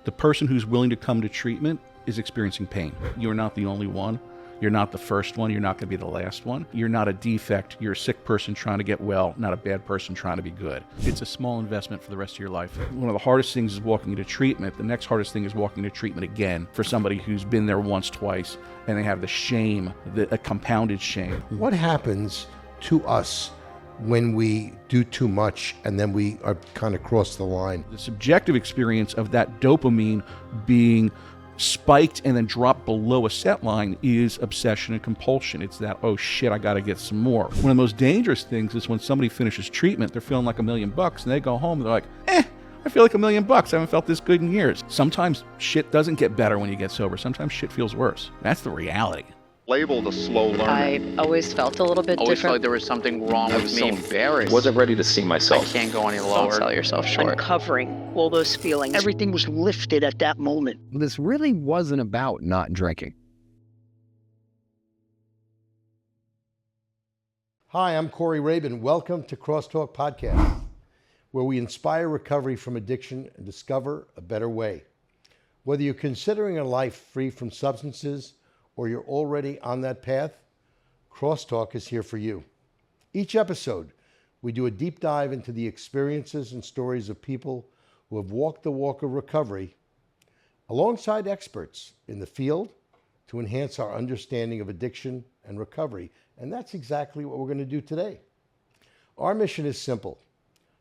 The person who's willing to come to treatment is experiencing pain. You're not the only one. You're not the first one. You're not going to be the last one. You're not a defect. You're a sick person trying to get well, not a bad person trying to be good. It's a small investment for the rest of your life. One of the hardest things is walking into treatment. The next hardest thing is walking into treatment again for somebody who's been there once, twice, and they have the shame, a compounded shame. What happens to us when we do too much and then we are kind of cross the line? The subjective experience of that dopamine being spiked and then dropped below a set line is obsession and compulsion. It's that, oh shit, I got to get some more. One of the most dangerous things is when somebody finishes treatment, they're feeling like $1 million and they go home and they're like, I feel like $1 million. I haven't felt this good in years. Sometimes shit doesn't get better when you get sober. Sometimes shit feels worse. That's the reality. Labeled a slow learner. I always felt a little bit always different. felt like there was something wrong with me. Embarrassed. Wasn't ready to see myself. I can't go any lower. Don't sell yourself short. Uncovering all those feelings. Everything was lifted at that moment. This really wasn't about not drinking. Hi, I'm Corey Rabin. Welcome to Crosstalk Podcast, where we inspire recovery from addiction and discover a better way. Whether you're considering a life free from substances or you're already on that path, Crosstalk is here for you. Each episode, we do a deep dive into the experiences and stories of people who have walked the walk of recovery alongside experts in the field to enhance our understanding of addiction and recovery. And that's exactly what we're going to do today. Our mission is simple: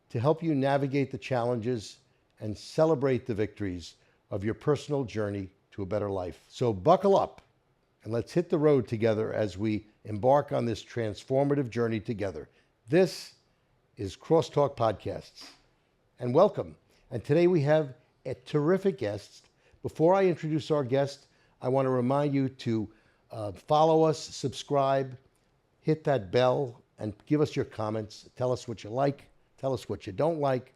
to help you navigate the challenges and celebrate the victories of your personal journey to a better life. So buckle up and let's hit the road together as we embark on this transformative journey together. This is Crosstalk Podcasts. And welcome. And today we have a terrific guest. Before I introduce our guest, I want to remind you to follow us, subscribe, hit that bell, and give us your comments. Tell us what you like. Tell us what you don't like.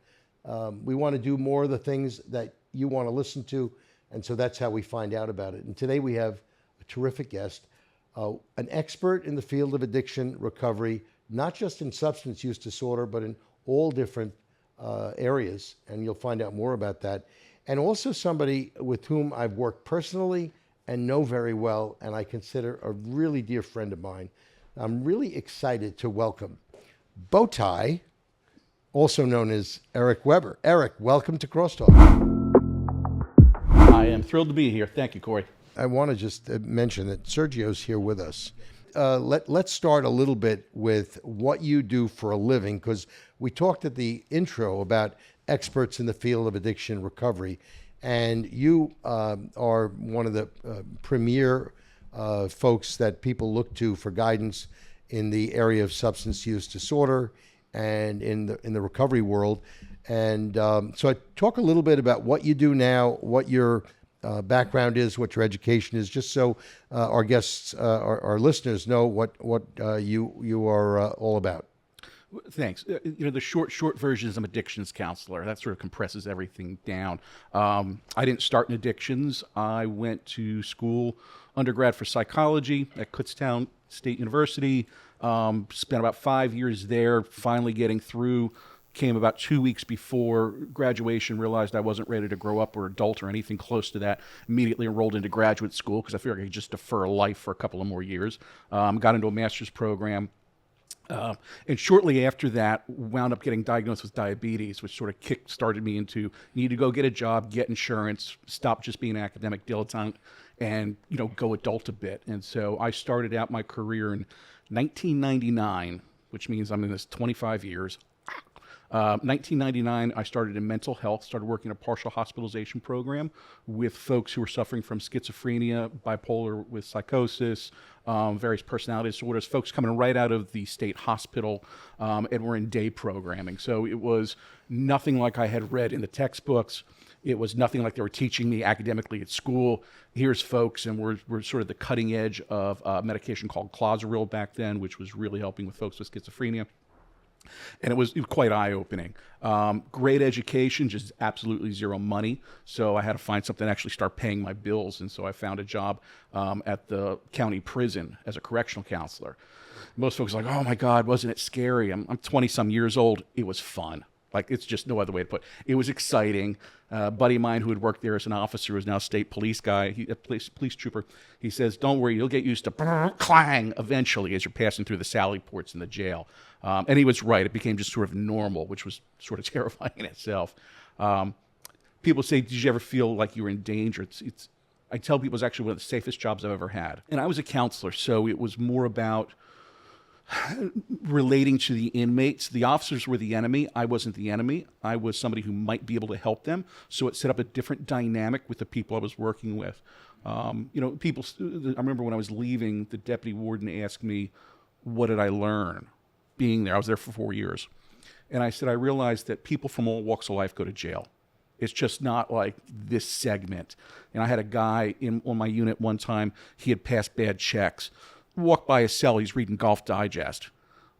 We want to do more of the things that you want to listen to, and so that's how we find out about it. And today we have a terrific guest, an expert in the field of addiction recovery, not just in substance use disorder, but in all different areas, and you'll find out more about that. And also somebody with whom I've worked personally and know very well, and I consider a really dear friend of mine. I'm really excited to welcome Bowtie, also known as Eric Weber. Eric, welcome to Crosstalk. I am thrilled to be here. Thank you, Corey. I want to just mention that Sergio's here with us. Let's start a little bit with what you do for a living, because we talked at the intro about experts in the field of addiction recovery, and you are one of the premier folks that people look to for guidance in the area of substance use disorder and in the recovery world. And so I talk a little bit about what you do now, what your background is, what your education is, just so our guests, our listeners know what you are all about. Thanks. The short version is I'm addictions counselor. That sort of compresses everything down. I didn't start in addictions. I went to school, undergrad for psychology at Kutztown State University. Spent about 5 years there, finally getting through. Came about 2 weeks before graduation, realized I wasn't ready to grow up or adult or anything close to that. Immediately enrolled into graduate school because I figured I could just defer life for a couple of more years. Got into a master's program. And shortly after that, wound up getting diagnosed with diabetes, which sort of kick-started me into need to go get a job, get insurance, stop just being an academic dilettante, and go adult a bit. And so I started out my career in 1999, which means I'm in this 25 years. 1999, I started in mental health, started working in a partial hospitalization program with folks who were suffering from schizophrenia, bipolar with psychosis, various personality disorders, folks coming right out of the state hospital, and were in day programming. So it was nothing like I had read in the textbooks. It was nothing like they were teaching me academically at school. Here's folks, and we're sort of the cutting edge of a medication called Clozaril back then, which was really helping with folks with schizophrenia. And it was quite eye-opening. Great education, just absolutely zero money. So I had to find something to actually start paying my bills. And so I found a job at the county prison as a correctional counselor. Most folks are like, oh my God, wasn't it scary? I'm 20-some years old. It was fun. Like, it's just no other way to put it. It was exciting. A buddy of mine who had worked there as an officer, who's now a state police guy, a police trooper, he says, don't worry, you'll get used to clang eventually as you're passing through the sally ports in the jail. And he was right. It became just sort of normal, which was sort of terrifying in itself. People say, did you ever feel like you were in danger? I tell people it's actually one of the safest jobs I've ever had. And I was a counselor, so it was more about relating to the inmates. The officers were the enemy. I wasn't the enemy. I was somebody who might be able to help them. So it set up a different dynamic with the people I was working with. People, I remember when I was leaving, the deputy warden asked me, what did I learn being there? I was there for 4 years. And I said, I realized that people from all walks of life go to jail. It's just not like this segment. And I had a guy on my unit one time, he had passed bad checks. Walked by his cell, he's reading Golf Digest.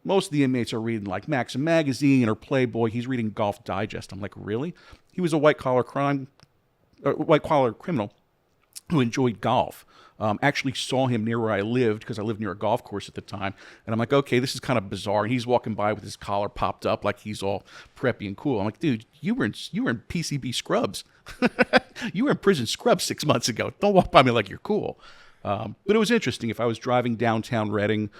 Most of the inmates are reading like Maxim Magazine or Playboy. He's reading Golf Digest. I'm like, really? He was a white-collar criminal who enjoyed golf. Actually saw him near where I lived because I lived near a golf course at the time. And I'm like, okay, this is kind of bizarre. And he's walking by with his collar popped up like he's all preppy and cool. I'm like, dude, you were in PCB scrubs. You were in prison scrubs 6 months ago. Don't walk by me like you're cool. But it was interesting. If I was driving downtown Reading,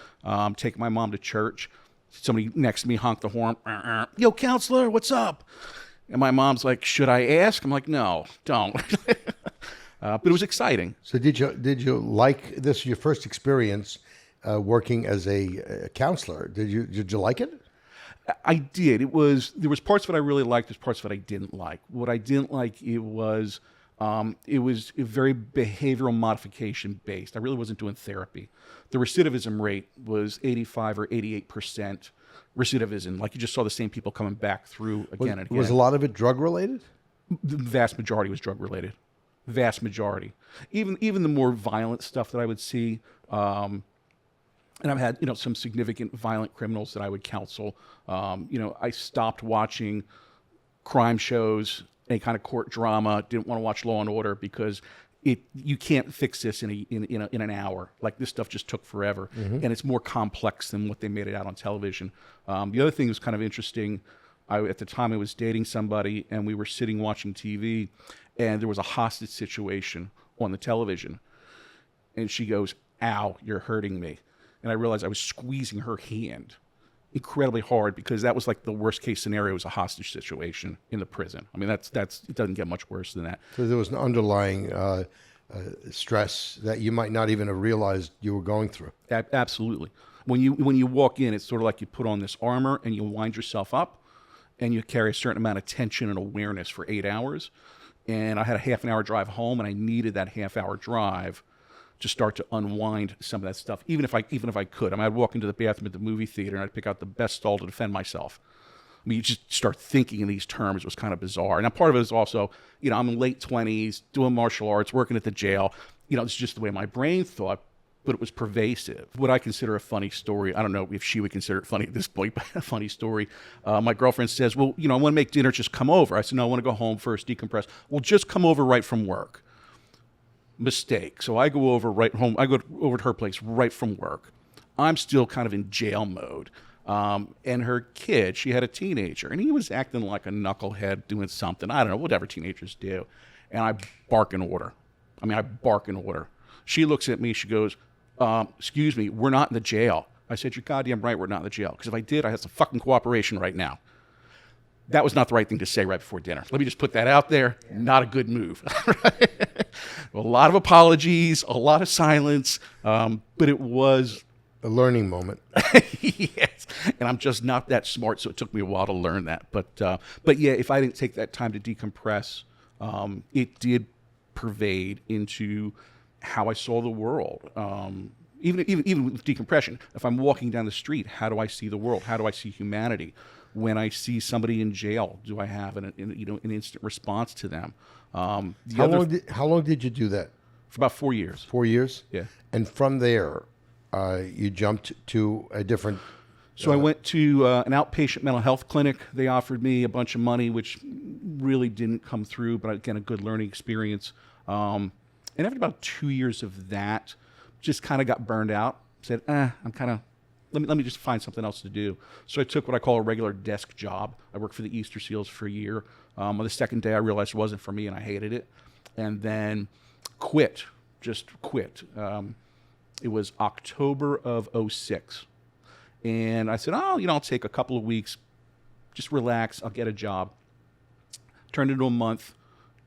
taking my mom to church, somebody next to me honked the horn. Yo, counselor, what's up? And my mom's like, should I ask? I'm like, no, don't. But it was exciting. So did you like this? Your first experience working as a counselor? Did you like it? I did. There was parts of it I really liked. There's parts of it I didn't like. What I didn't like, it was very behavioral modification based. I really wasn't doing therapy. The recidivism rate was 85 or 88% recidivism. Like, you just saw the same people coming back through again and again. Was a lot of it drug related? The vast majority was drug related. Vast majority. Even the more violent stuff that I would see, and I've had some significant violent criminals that I would counsel. I stopped watching crime shows, any kind of court drama. Didn't want to watch Law and Order because you can't fix this in an hour. Like, this stuff just took forever, and it's more complex than what they made it out on television. The other thing that was kind of interesting. At the time, I was dating somebody, and we were sitting watching TV, and there was a hostage situation on the television. And she goes, ow, you're hurting me. And I realized I was squeezing her hand incredibly hard because that was like the worst case scenario, was a hostage situation in the prison. I mean, it doesn't get much worse than that. So there was an underlying stress that you might not even have realized you were going through. Absolutely. When you walk in, it's sort of like you put on this armor and you wind yourself up, and you carry a certain amount of tension and awareness for 8 hours. And I had a half an hour drive home, and I needed that half hour drive to start to unwind some of that stuff, even if I could. I mean, I'd walk into the bathroom at the movie theater, and I'd pick out the best stall to defend myself. I mean, you just start thinking in these terms. It was kind of bizarre. And part of it is also, I'm in late 20s, doing martial arts, working at the jail. It's just the way my brain thought, but it was pervasive. What I consider a funny story, I don't know if she would consider it funny at this point, but a funny story. My girlfriend says, well, I want to make dinner, just come over. I said, no, I want to go home first, decompress. Well, just come over right from work. Mistake. So I go over right home. I go over to her place right from work. I'm still kind of in jail mode. And her kid, she had a teenager, and he was acting like a knucklehead doing something. I don't know, whatever teenagers do. And I bark an order. She looks at me, she goes, excuse me, we're not in the jail. I said, you're goddamn right, we're not in the jail. Because if I did, I have some fucking cooperation right now. That was not the right thing to say right before dinner. Let me just put that out there. Not a good move. A lot of apologies, a lot of silence, but it was a learning moment. Yes, and I'm just not that smart, so it took me a while to learn that. But yeah, if I didn't take that time to decompress, it did pervade into how I saw the world. Even with decompression, if I'm walking down the street, how do I see the world? How do I see humanity? When I see somebody in jail, do I have an instant response to them? How long did you do that? For about 4 years. 4 years? Yeah. And from there, you jumped to a different... So I went to an outpatient mental health clinic. They offered me a bunch of money, which really didn't come through, but again, a good learning experience. And after about 2 years of that, just kind of got burned out. Said, I'm kind of let me just find something else to do. So I took what I call a regular desk job. I worked for the Easter Seals for a year. On the second day, I realized it wasn't for me, and I hated it. And then quit, just quit. It was October of '06. And I said, I'll take a couple of weeks, just relax, I'll get a job. Turned into a month,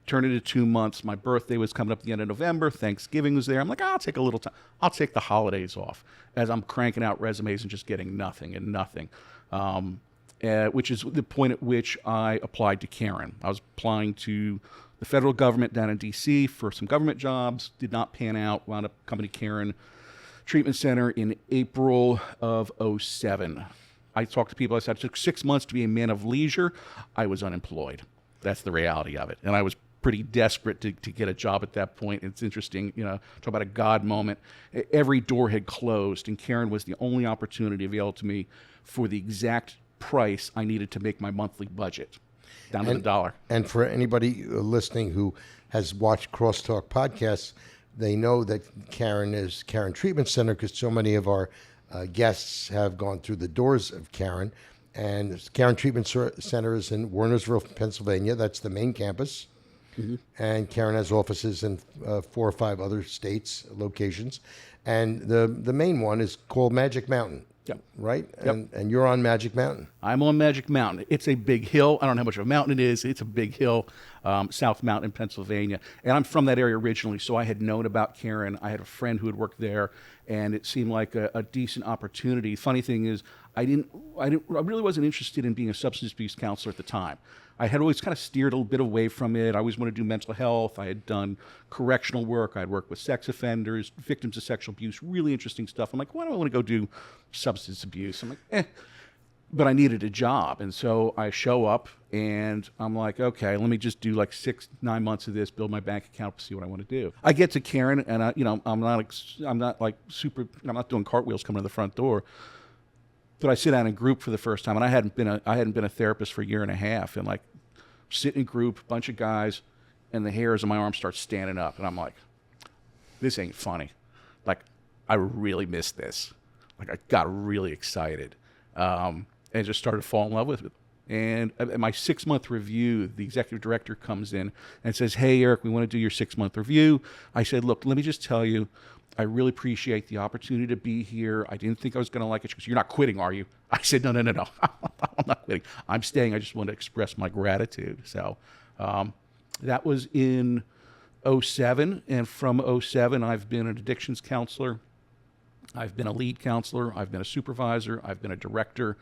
turned into 2 months. My birthday was coming up at the end of November. Thanksgiving was there. I'm like, I'll take a little time. I'll take the holidays off as I'm cranking out resumes and just getting nothing, which is the point at which I applied to CARON. I was applying to the federal government down in D.C. for some government jobs. Did not pan out. Wound up company CARON Treatment Center in April of '07. I talked to people. I said, it took 6 months to be a man of leisure. I was unemployed. That's the reality of it. And I was pretty desperate to get a job at that point. It's interesting, talk about a God moment. Every door had closed, and CARON was the only opportunity available to me for the exact price I needed to make my monthly budget, down to the dollar. And for anybody listening who has watched Crosstalk podcasts, they know that CARON is CARON Treatment Center because so many of our guests have gone through the doors of CARON. And CARON Treatment Center is in Wernersville, Pennsylvania. That's the main campus. Mm-hmm. And CARON has offices in 4 or 5 other states, locations. And the main one is called Magic Mountain. Yep. Right? Yep. And you're on Magic Mountain. I'm on Magic Mountain. It's a big hill. I don't know how much of a mountain it is. It's a big hill, South Mountain in Pennsylvania. And I'm from that area originally, so I had known about CARON. I had a friend who had worked there, and it seemed like a decent opportunity. Funny thing is, I really wasn't interested in being a substance abuse counselor at the time. I had always kind of steered a little bit away from it. I always wanted to do mental health. I had done correctional work. I'd worked with sex offenders, victims of sexual abuse, really interesting stuff. I'm like, why do I want to go do substance abuse? I'm like, But I needed a job. And so I show up and I'm like, okay, let me just do like 6-9 months of this, build my bank account, see what I want to do. I get to CARON and I'm not doing cartwheels coming to the front door. But I sit down in group for the first time, and I hadn't been a therapist for a year and a half, and like sit in group, bunch of guys, and the hairs on my arm start standing up, and I'm like, this ain't funny. Like, I really missed this. Like, I got really excited, and just started to fall in love with it. And at my 6-month review, the executive director comes in and says, "Hey, Eric, we want to do your 6-month review." I said, "Look, let me just tell you, I really appreciate the opportunity to be here. I didn't think I was going to like it." She goes, "You're not quitting, are you?" I said, No. I'm not quitting. I'm staying. I just want to express my gratitude. So that was in '07. And from '07, I've been an addictions counselor. I've been a lead counselor. I've been a supervisor. I've been a director.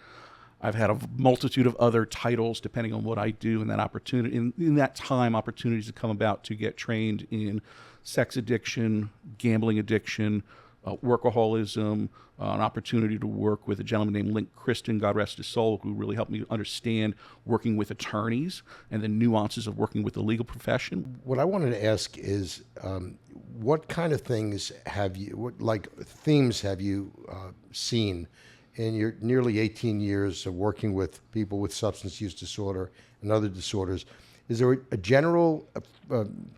I've had a multitude of other titles depending on what I do, and that opportunity in that time, opportunities have come about to get trained in sex addiction, gambling addiction, workaholism, an opportunity to work with a gentleman named Link Kristen, God rest his soul, who really helped me understand working with attorneys and the nuances of working with the legal profession. What I wanted to ask is, what kind of things have you, themes have you seen in your nearly 18 years of working with people with substance use disorder and other disorders? Is there a general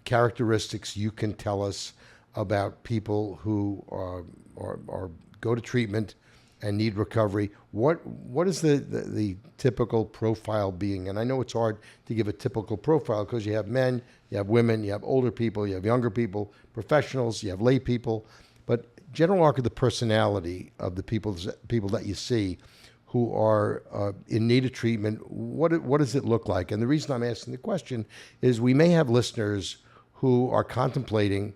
characteristics you can tell us about people who are go to treatment and need recovery? What is the typical profile being? And I know it's hard to give a typical profile because you have men, you have women, you have older people, you have younger people, professionals, you have lay people. But general arc of the personality of the people that you see who are in need of treatment, what does it look like? And the reason I'm asking the question is we may have listeners who are contemplating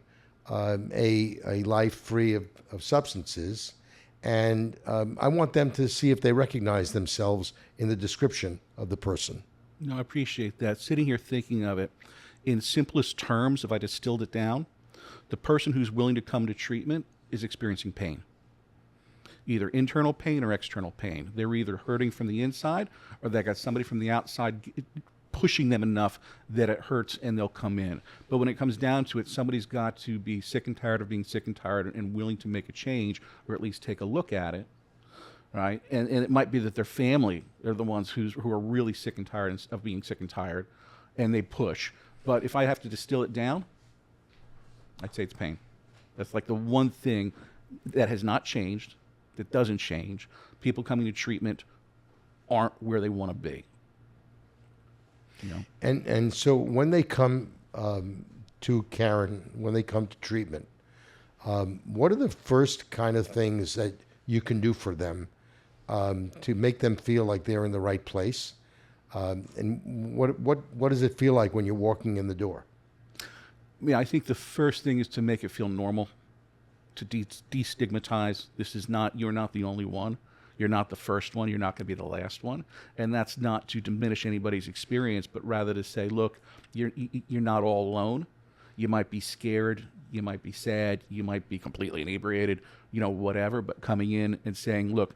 a life free of substances, and I want them to see if they recognize themselves in the description of the person. No, I appreciate that. Sitting here thinking of it, in simplest terms, if I distilled it down, the person who's willing to come to treatment is experiencing pain. Either internal pain or external pain. They're either hurting from the inside or they got somebody from the outside pushing them enough that it hurts and they'll come in. But when it comes down to it, somebody's got to be sick and tired of being sick and tired and willing to make a change or at least take a look at it, right? And it might be that their family are the ones who are really sick and tired of being sick and tired, and they push. But if I have to distill it down, I'd say it's pain. That's like the one thing that has not changed that doesn't change. People coming to treatment aren't where they want to be. You know? And so when they come to CARON, when they come to treatment, what are the first kind of things that you can do for them to make them feel like they're in the right place? And what does it feel like when you're walking in the door? I think the first thing is to make it feel normal, to destigmatize. You're not the only one. You're not the first one. You're not going to be the last one. And that's not to diminish anybody's experience, but rather to say, look, you're not all alone. You might be scared. You might be sad. You might be completely inebriated, whatever. But coming in and saying, look,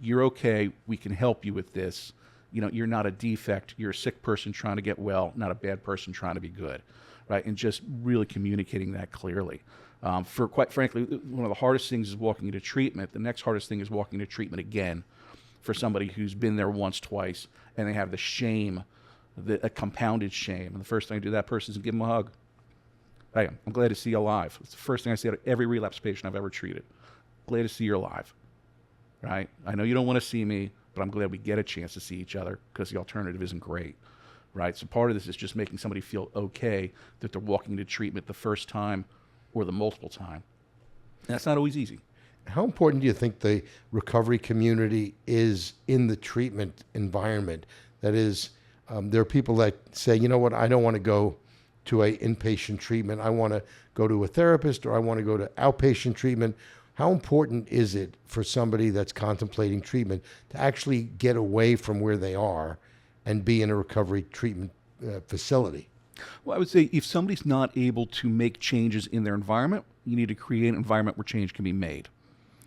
you're okay. We can help you with this. You're not a defect. You're a sick person trying to get well, not a bad person trying to be good, right? And just really communicating that clearly. For quite frankly, one of the hardest things is walking into treatment. The next hardest thing is walking into treatment again for somebody who's been there once, twice, and they have the shame, a compounded shame. And the first thing I do to that person is give them a hug. Hey, I'm glad to see you alive. It's the first thing I say to every relapse patient I've ever treated. Glad to see you're alive, right? I know you don't want to see me, but I'm glad we get a chance to see each other because the alternative isn't great, right? So part of this is just making somebody feel okay that they're walking into treatment the first time or the multiple time. And that's not always easy. How important do you think the recovery community is in the treatment environment? That is, there are people that say, you know what, I don't want to go to an inpatient treatment. I want to go to a therapist, or I want to go to outpatient treatment. How important is it for somebody that's contemplating treatment to actually get away from where they are and be in a recovery treatment facility? Well, I would say if somebody's not able to make changes in their environment, you need to create an environment where change can be made,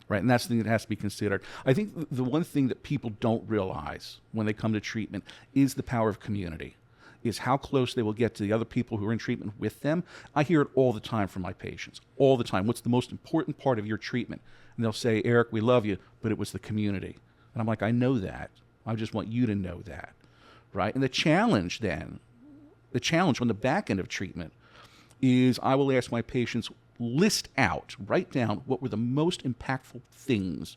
right? And that's the thing that has to be considered. I think the one thing that people don't realize when they come to treatment is the power of community, is how close they will get to the other people who are in treatment with them. I hear it all the time from my patients, all the time. What's the most important part of your treatment? And they'll say, Eric, we love you, but it was the community. And I'm like, I know that. I just want you to know that, right? And the challenge on the back end of treatment is I will ask my patients, write down what were the most impactful things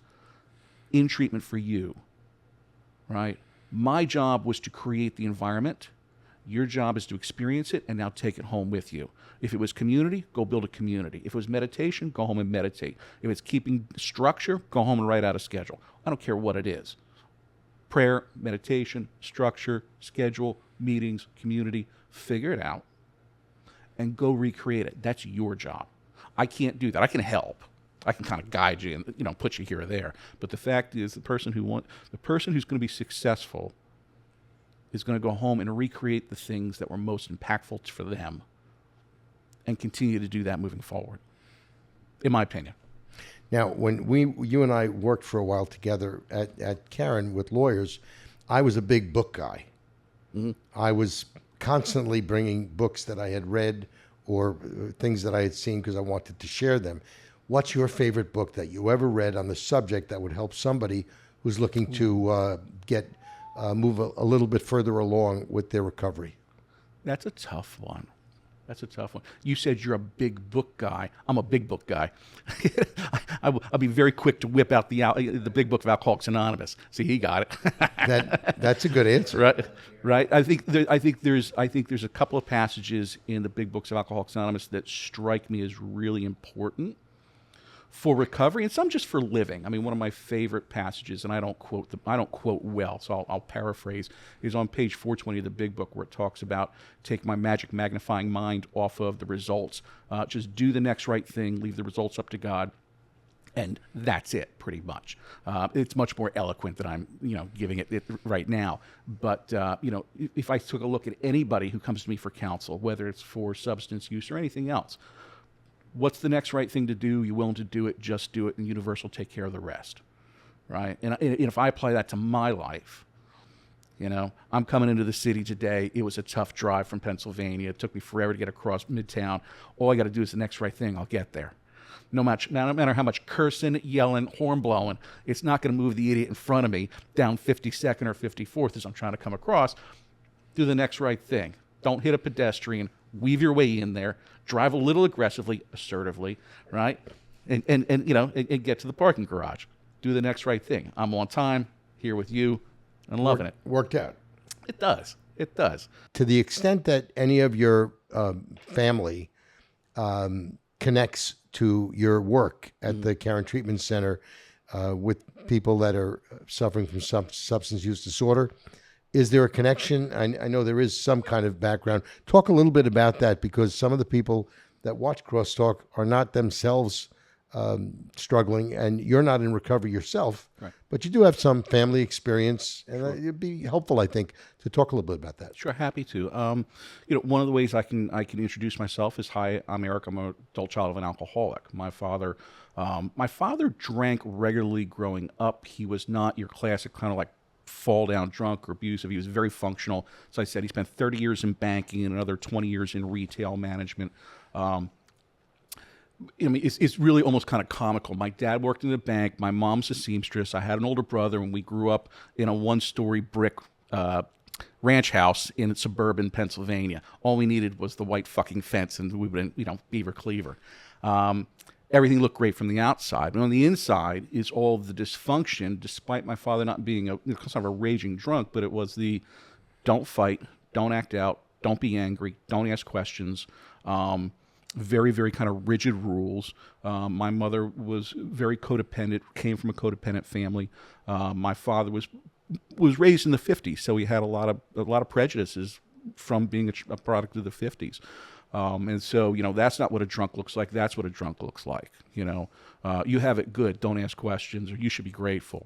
in treatment for you, right? My job was to create the environment. Your job is to experience it and now take it home with you. If it was community, go build a community. If it was meditation, go home and meditate. If it's keeping structure, go home and write out a schedule. I don't care what it is. Prayer, meditation, structure, schedule, meetings, community, figure it out and go recreate it. That's your job. I can't do that. I can help. I can kind of guide you and put you here or there. But the fact is, the person who's going to be successful is going to go home and recreate the things that were most impactful for them and continue to do that moving forward, in my opinion. Now, when you and I worked for a while together at CARON with lawyers, I was a big book guy. Mm-hmm. I was constantly bringing books that I had read or things that I had seen because I wanted to share them. What's your favorite book that you ever read on the subject that would help somebody who's looking to move a little bit further along with their recovery? That's a tough one. You said you're a big book guy. I'm a big book guy. I'll be very quick to whip out the big book of Alcoholics Anonymous. See, he got it. That's a good answer. Right. I think there's a couple of passages in the big books of Alcoholics Anonymous that strike me as really important for recovery, and some just for living. I mean, one of my favorite passages, and I don't quote well, so I'll paraphrase, is on page 420 of the big book, where it talks about take my magic magnifying mind off of the results. Just do the next right thing, leave the results up to God, and that's it, pretty much. It's much more eloquent than I'm, giving it right now. But if I took a look at anybody who comes to me for counsel, whether it's for substance use or anything else, what's the next right thing to do? You're willing to do it, just do it, and the universe will take care of the rest, right? And if I apply that to my life, I'm coming into the city today. It was a tough drive from Pennsylvania. It took me forever to get across Midtown. All I got to do is the next right thing. I'll get there. No matter how much cursing, yelling, horn blowing, it's not going to move the idiot in front of me down 52nd or 54th as I'm trying to come across. Do the next right thing. Don't hit a pedestrian. Weave your way in there. Drive a little aggressively, assertively, right? and get to the parking garage. Do the next right thing. I'm on time, here with you, and loving it. Worked out. It does. It does. To the extent that any of your family connects to your work at the CARON Treatment Center with people that are suffering from substance use disorder, is there a connection? I know there is some kind of background. Talk a little bit about that, because some of the people that watch Crosstalk are not themselves struggling, and you're not in recovery yourself, right, but you do have some family experience, and it'd be helpful, I think, to talk a little bit about that. Sure, happy to. One of the ways I can introduce myself is, hi, I'm Eric. I'm an adult child of an alcoholic. My father drank regularly growing up. He was not your classic kind of like fall down drunk or abusive. He was very functional. As I said, he spent 30 years in banking and another 20 years in retail management. It's really almost kind of comical. My dad worked in the bank. My mom's a seamstress. I had an older brother, and we grew up in a one-story brick ranch house in suburban Pennsylvania. All we needed was the white fucking fence, and we would, beaver cleaver. Everything looked great from the outside, but on the inside is all of the dysfunction. Despite my father not being kind of a raging drunk, but it was the don't fight, don't act out, don't be angry, don't ask questions. Very, very kind of rigid rules. My mother was very codependent, came from a codependent family. My father was raised in the 50s, so he had a lot of prejudices from being a product of the 50s. And so, that's not what a drunk looks like. That's what a drunk looks like. You have it good. Don't ask questions, or you should be grateful.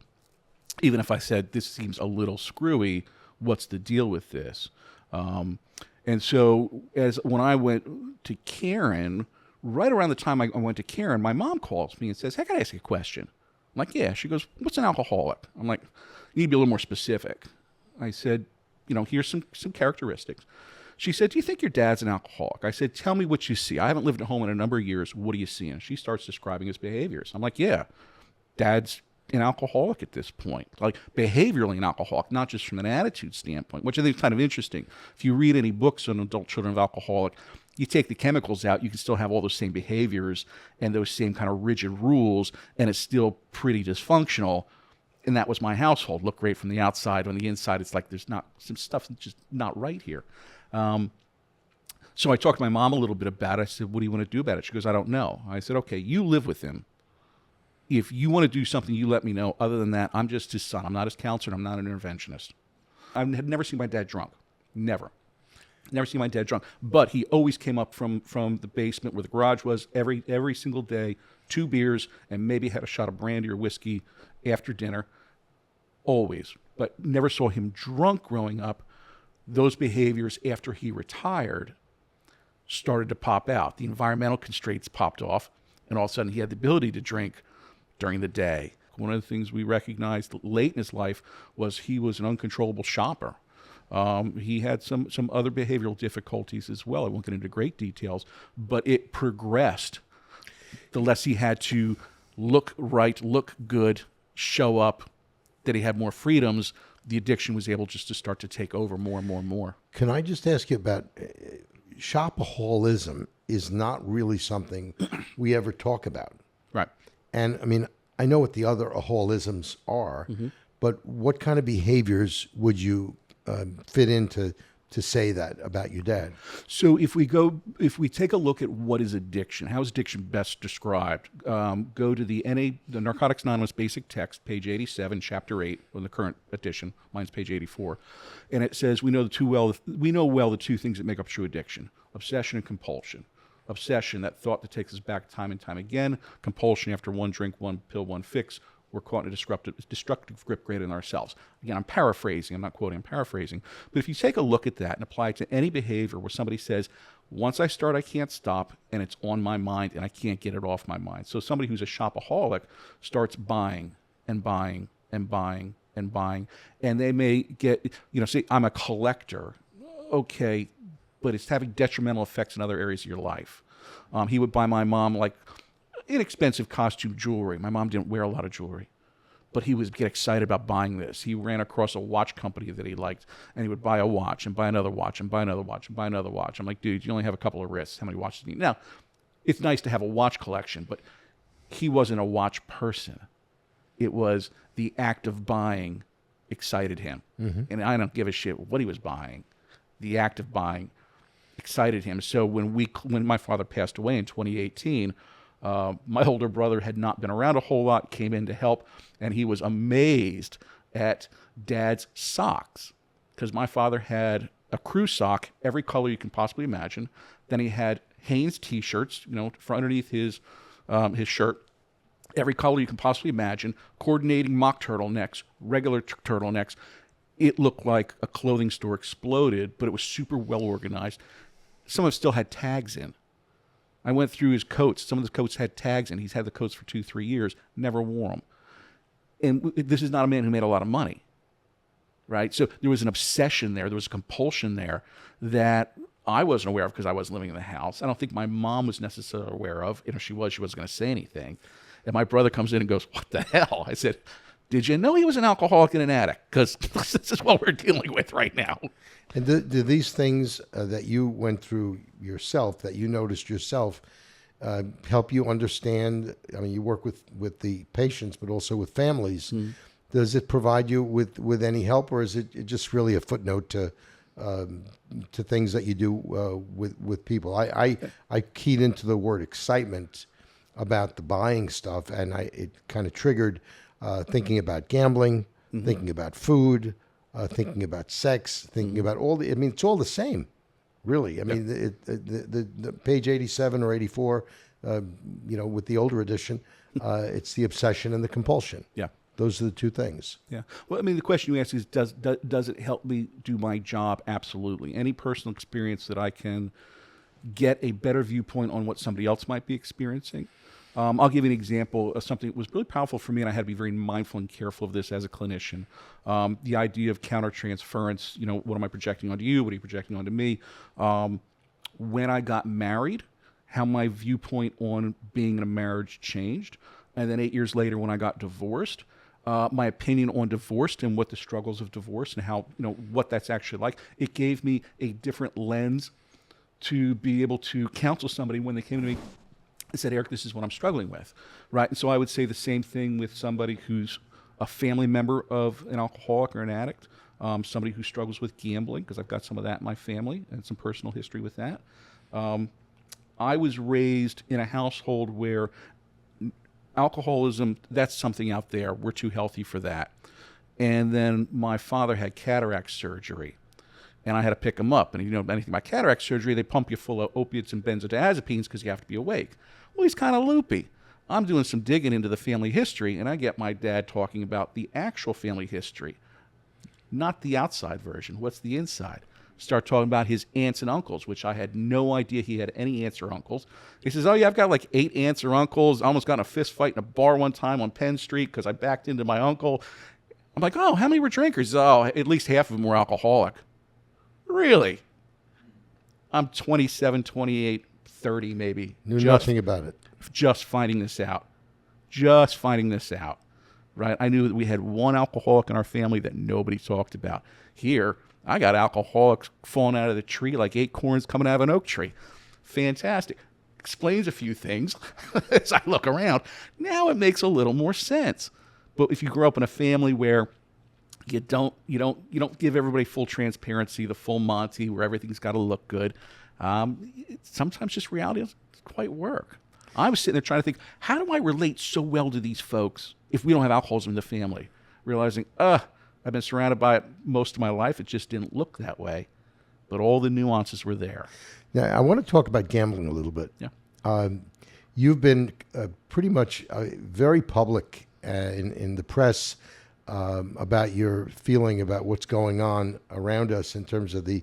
Even if I said, this seems a little screwy, what's the deal with this? And so when I went to CARON, right around the time I went to CARON, my mom calls me and says, hey, can I ask you a question? I'm like, yeah. She goes, what's an alcoholic? I'm like, you need to be a little more specific. I said, here's some characteristics. She said, do you think your dad's an alcoholic? I said, tell me what you see. I haven't lived at home in a number of years. What do you see? And she starts describing his behaviors. I'm like, yeah, dad's an alcoholic at this point, like behaviorally an alcoholic, not just from an attitude standpoint, which I think is kind of interesting. If you read any books on adult children of alcoholic, you take the chemicals out, you can still have all those same behaviors and those same kind of rigid rules, and it's still pretty dysfunctional. And that was my household. Looked great from the outside. On the inside, it's like there's not some stuff that's just not right here. So I talked to my mom a little bit about it. I said, what do you want to do about it? She goes, I don't know. I said, okay, you live with him. If you want to do something, you let me know. Other than that, I'm just his son. I'm not his counselor. I'm not an interventionist. I had never seen my dad drunk. Never seen my dad drunk. But he always came up from the basement where the garage was every single day, 2 beers, and maybe had a shot of brandy or whiskey after dinner. Always. But never saw him drunk growing up. Those behaviors after he retired started to pop out. The environmental constraints popped off, and all of a sudden he had the ability to drink during the day. One of the things we recognized late in his life was he was an uncontrollable shopper. He had some other behavioral difficulties as well. I won't get into great details, but it progressed. The less he had to look right, look good, show up, that he had more freedoms, the addiction was able just to start to take over more and more and more. Can I just ask you about shopaholism is not really something we ever talk about. Right. And I mean, I know what the other aholisms are, but what kind of behaviors would you fit into to say that about your dad? So if we take a look at what is addiction, how is addiction best described? Go to the Narcotics Anonymous Basic Text, page 87, chapter 8, on the current edition. Mine's page 84, and it says we know well the two things that make up true addiction: obsession and compulsion. Obsession, that thought that takes us back time and time again. Compulsion, after one drink, one pill, one fix, we're caught in a destructive grip greater than ourselves. Again, I'm paraphrasing. I'm not quoting. I'm paraphrasing. But if you take a look at that and apply it to any behavior where somebody says, once I start, I can't stop, and it's on my mind, and I can't get it off my mind. So somebody who's a shopaholic starts buying and buying and buying and buying, and they may get, say, I'm a collector. Okay, but it's having detrimental effects in other areas of your life. He would buy my mom like inexpensive costume jewelry. My mom didn't wear a lot of jewelry, but he would get excited about buying this. He ran across a watch company that he liked, and he would buy a watch and buy another watch and buy another watch and buy another watch. I'm like, dude, you only have a couple of wrists. How many watches do you need? Now, it's nice to have a watch collection, but he wasn't a watch person. It was the act of buying excited him. And I don't give a shit what he was buying. The act of buying excited him. So when my father passed away in 2018, my older brother had not been around a whole lot, came in to help, and he was amazed at Dad's socks, because my father had a crew sock, every color you can possibly imagine. Then he had Hanes T-shirts, for underneath his shirt, every color you can possibly imagine, coordinating mock turtlenecks, regular turtlenecks. It looked like a clothing store exploded, but it was super well organized. Some of it still had tags in. I went through his coats. Some of the coats had tags in. He's had the coats for 2-3 years, never wore them. And this is not a man who made a lot of money, right? So there was an obsession there. There was a compulsion there that I wasn't aware of because I wasn't living in the house. I don't think my mom was necessarily aware of. If she wasn't going to say anything. And my brother comes in and goes, "What the hell?" I said, "Did you know he was an alcoholic and an addict? Because this is what we're dealing with right now." And do these things that you went through yourself, that you noticed yourself, help you understand? I mean, you work with the patients, but also with families. Does it provide you with any help, or is it just really a footnote to things that you do with people? I keyed into the word excitement about the buying stuff, and it kind of triggered thinking about gambling, thinking about food, thinking about sex, thinking about it's all the same, really. I mean, the page 87 or 84, with the older edition, it's the obsession and the compulsion. Yeah. Those are the two things. Yeah. Well, I mean, the question you ask is, does it help me do my job? Absolutely. Any personal experience that I can get a better viewpoint on what somebody else might be experiencing. I'll give you an example of something that was really powerful for me, and I had to be very mindful and careful of this as a clinician. The idea of countertransference, what am I projecting onto you? What are you projecting onto me? When I got married, how my viewpoint on being in a marriage changed. And then 8 years later, when I got divorced, my opinion on divorce and what the struggles of divorce and how, what that's actually like, it gave me a different lens to be able to counsel somebody when they came to me and said, "Eric, this is what I'm struggling with," right? And so I would say the same thing with somebody who's a family member of an alcoholic or an addict, somebody who struggles with gambling, because I've got some of that in my family and some personal history with that. I was raised in a household where alcoholism, that's something out there. We're too healthy for that. And then my father had cataract surgery, and I had to pick him up. And if you know anything about cataract surgery, they pump you full of opiates and benzodiazepines because you have to be awake. Well, he's kind of loopy. I'm doing some digging into the family history, and I get my dad talking about the actual family history, not the outside version. What's the inside? Start talking about his aunts and uncles, which I had no idea he had any aunts or uncles. He says, "Oh, yeah, I've got like 8 aunts or uncles. I almost got in a fist fight in a bar one time on Penn Street because I backed into my uncle." I'm like, "Oh, how many were drinkers?" "Oh, at least half of them were alcoholic." Really? I'm 27, 28, 30 maybe. Knew nothing about it. Just finding this out. Right? I knew that we had one alcoholic in our family that nobody talked about. Here, I got alcoholics falling out of the tree like acorns coming out of an oak tree. Fantastic. Explains a few things as I look around. Now it makes a little more sense. But if you grow up in a family where you don't give everybody full transparency, the full Monty, where everything's got to look good, sometimes just reality doesn't quite work. I was sitting there trying to think, how do I relate so well to these folks if we don't have alcoholism in the family? Realizing, I've been surrounded by it most of my life. It just didn't look that way. But all the nuances were there. Now, I want to talk about gambling a little bit. Yeah. You've been pretty much very public in the press about your feeling about what's going on around us in terms of the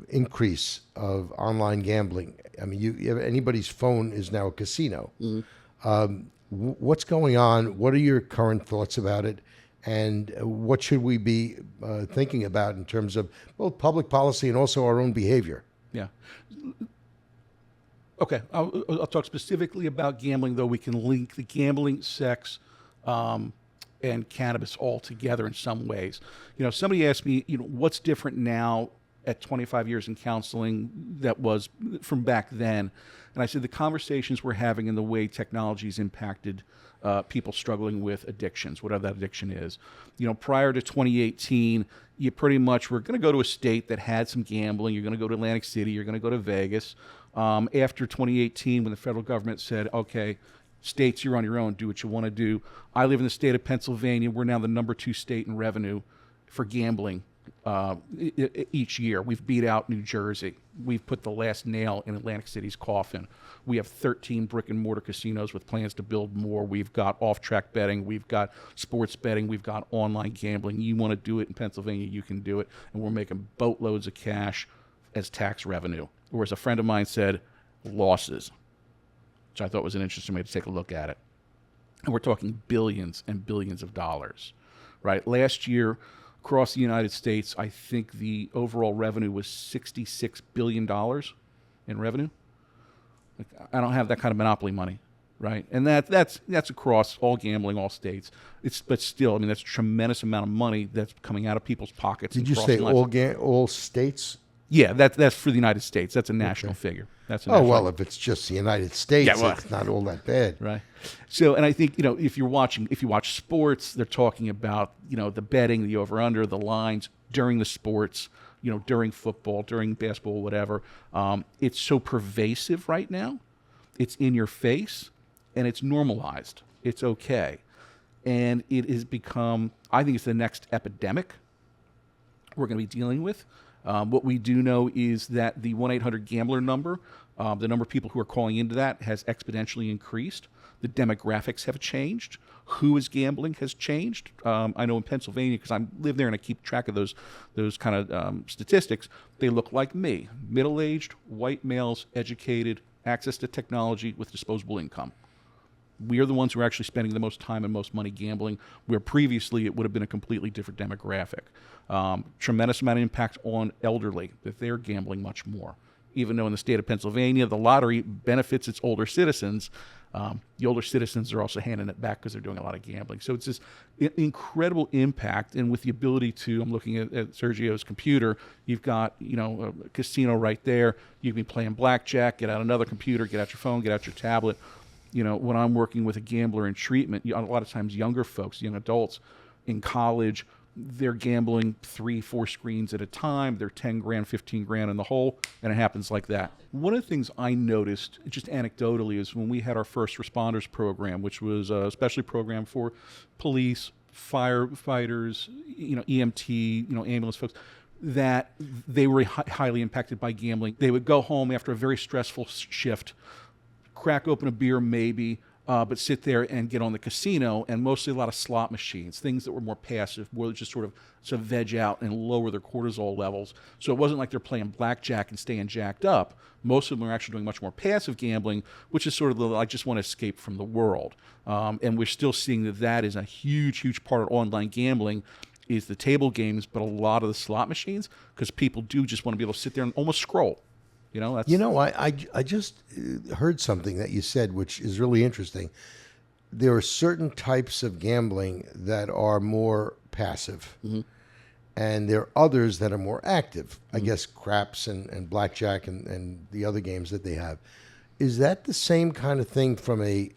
increase of online gambling. I mean, anybody's phone is now a casino. What's going on? What are your current thoughts about it? And what should we be thinking about in terms of both public policy and also our own behavior? Yeah. Okay, I'll talk specifically about gambling, though we can link the gambling, sex, and cannabis all together in some ways. Somebody asked me, what's different now at 25 years in counseling that was from back then. And I said the conversations we're having and the way technology's impacted people struggling with addictions, whatever that addiction is. Prior to 2018, you pretty much were going to go to a state that had some gambling. You're going to go to Atlantic City. You're going to go to Vegas. After 2018, when the federal government said, okay, states, you're on your own, do what you want to do. I live in the state of Pennsylvania. We're now the number 2 state in revenue for gambling each year. We've beat out New Jersey. We've put the last nail in Atlantic City's coffin. We have 13 brick and mortar casinos with plans to build more. We've got off-track betting. We've got sports betting. We've got online gambling. You want to do it in Pennsylvania, you can do it. And we're making boatloads of cash as tax revenue. Whereas a friend of mine said, losses, which I thought was an interesting way to take a look at it. And we're talking billions and billions of dollars, right? Last year, across the United States, I think the overall revenue was $66 billion in revenue. I don't have that kind of monopoly money, right? And that's across all gambling, all states. But still, that's a tremendous amount of money that's coming out of people's pockets. Did you say all states? Yeah, that's for the United States. That's a national figure. That's a national well, if it's just the United States, well, it's not all that bad, right? So, and I think if you watch sports, they're talking about the betting, the over/under, the lines during the sports, during football, during basketball, whatever. It's so pervasive right now. It's in your face, and it's normalized. It's okay, and it has become. I think it's the next epidemic we're going to be dealing with. What we do know is that the 1-800-GAMBLER number, the number of people who are calling into that, has exponentially increased. The demographics have changed. Who is gambling has changed. I know in Pennsylvania, because I live there and I keep track of those kind of statistics, they look like me. Middle-aged, white males, educated, access to technology with disposable income. We are the ones who are actually spending the most time and most money gambling, where previously it would have been a completely different demographic. Tremendous amount of impact on elderly, that they're gambling much more. Even though in the state of Pennsylvania, the lottery benefits its older citizens, the older citizens are also handing it back because they're doing a lot of gambling. So it's this incredible impact, and with the ability to, I'm looking at Sergio's computer, you've got a casino right there. You can be playing blackjack, get out another computer, get out your phone, get out your tablet. When I'm working with a gambler in treatment, a lot of times younger folks, young adults in college, they're gambling 3-4 screens at a time. They're 10 grand, 15 grand in the hole, and it happens like that. One of the things I noticed, just anecdotally, is when we had our first responders program, which was a specially programmed for police, firefighters, EMT, ambulance folks, that they were highly impacted by gambling. They would go home after a very stressful shift, crack open a beer maybe, but sit there and get on the casino, and mostly a lot of slot machines, things that were more passive, more just sort of veg out and lower their cortisol levels. So it wasn't like they're playing blackjack and staying jacked up. Most of them are actually doing much more passive gambling, which is sort of I just want to escape from the world. And we're still seeing that is a huge, huge part of online gambling, is the table games, but a lot of the slot machines, because people do just want to be able to sit there and almost scroll. I just heard something that you said, which is really interesting. There are certain types of gambling that are more passive, and there are others that are more active. I guess craps and blackjack and the other games that they have. Is that the same kind of thing from a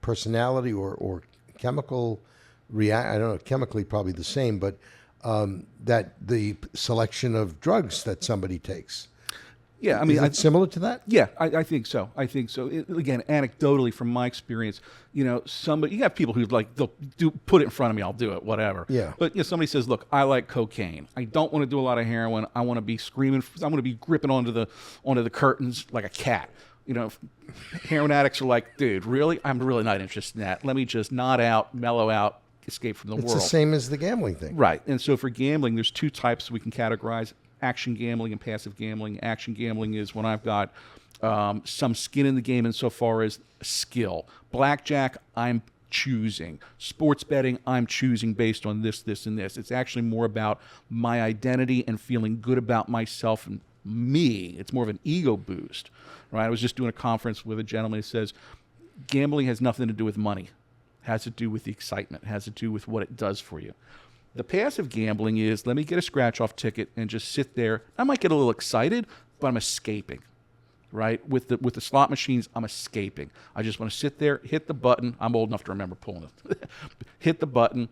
personality or chemical I don't know, chemically probably the same, but that the selection of drugs that somebody takes? Yeah, is it similar to that? Yeah, I think so. Again, anecdotally from my experience, you have people who they'll put it in front of me, I'll do it, whatever. Yeah. But somebody says, look, I like cocaine. I don't want to do a lot of heroin. I want to be screaming. I want to be gripping onto the curtains like a cat. Heroin addicts are like, dude, really? I'm really not interested in that. Let me just nod out, mellow out, escape from the world. It's the same as the gambling thing. Right. And so for gambling, there's two types we can categorize: action gambling and passive gambling. Action gambling is when I've got some skin in the game insofar as skill. Blackjack, I'm choosing. Sports betting, I'm choosing based on this, this, and this. It's actually more about my identity and feeling good about myself and me. It's more of an ego boost, right? I was just doing a conference with a gentleman who says, gambling has nothing to do with money. It has to do with the excitement. It has to do with what it does for you. The passive gambling is, let me get a scratch-off ticket and just sit there. I might get a little excited, but I'm escaping, right? With the slot machines, I'm escaping. I just want to sit there, hit the button. I'm old enough to remember pulling it. Hit the button,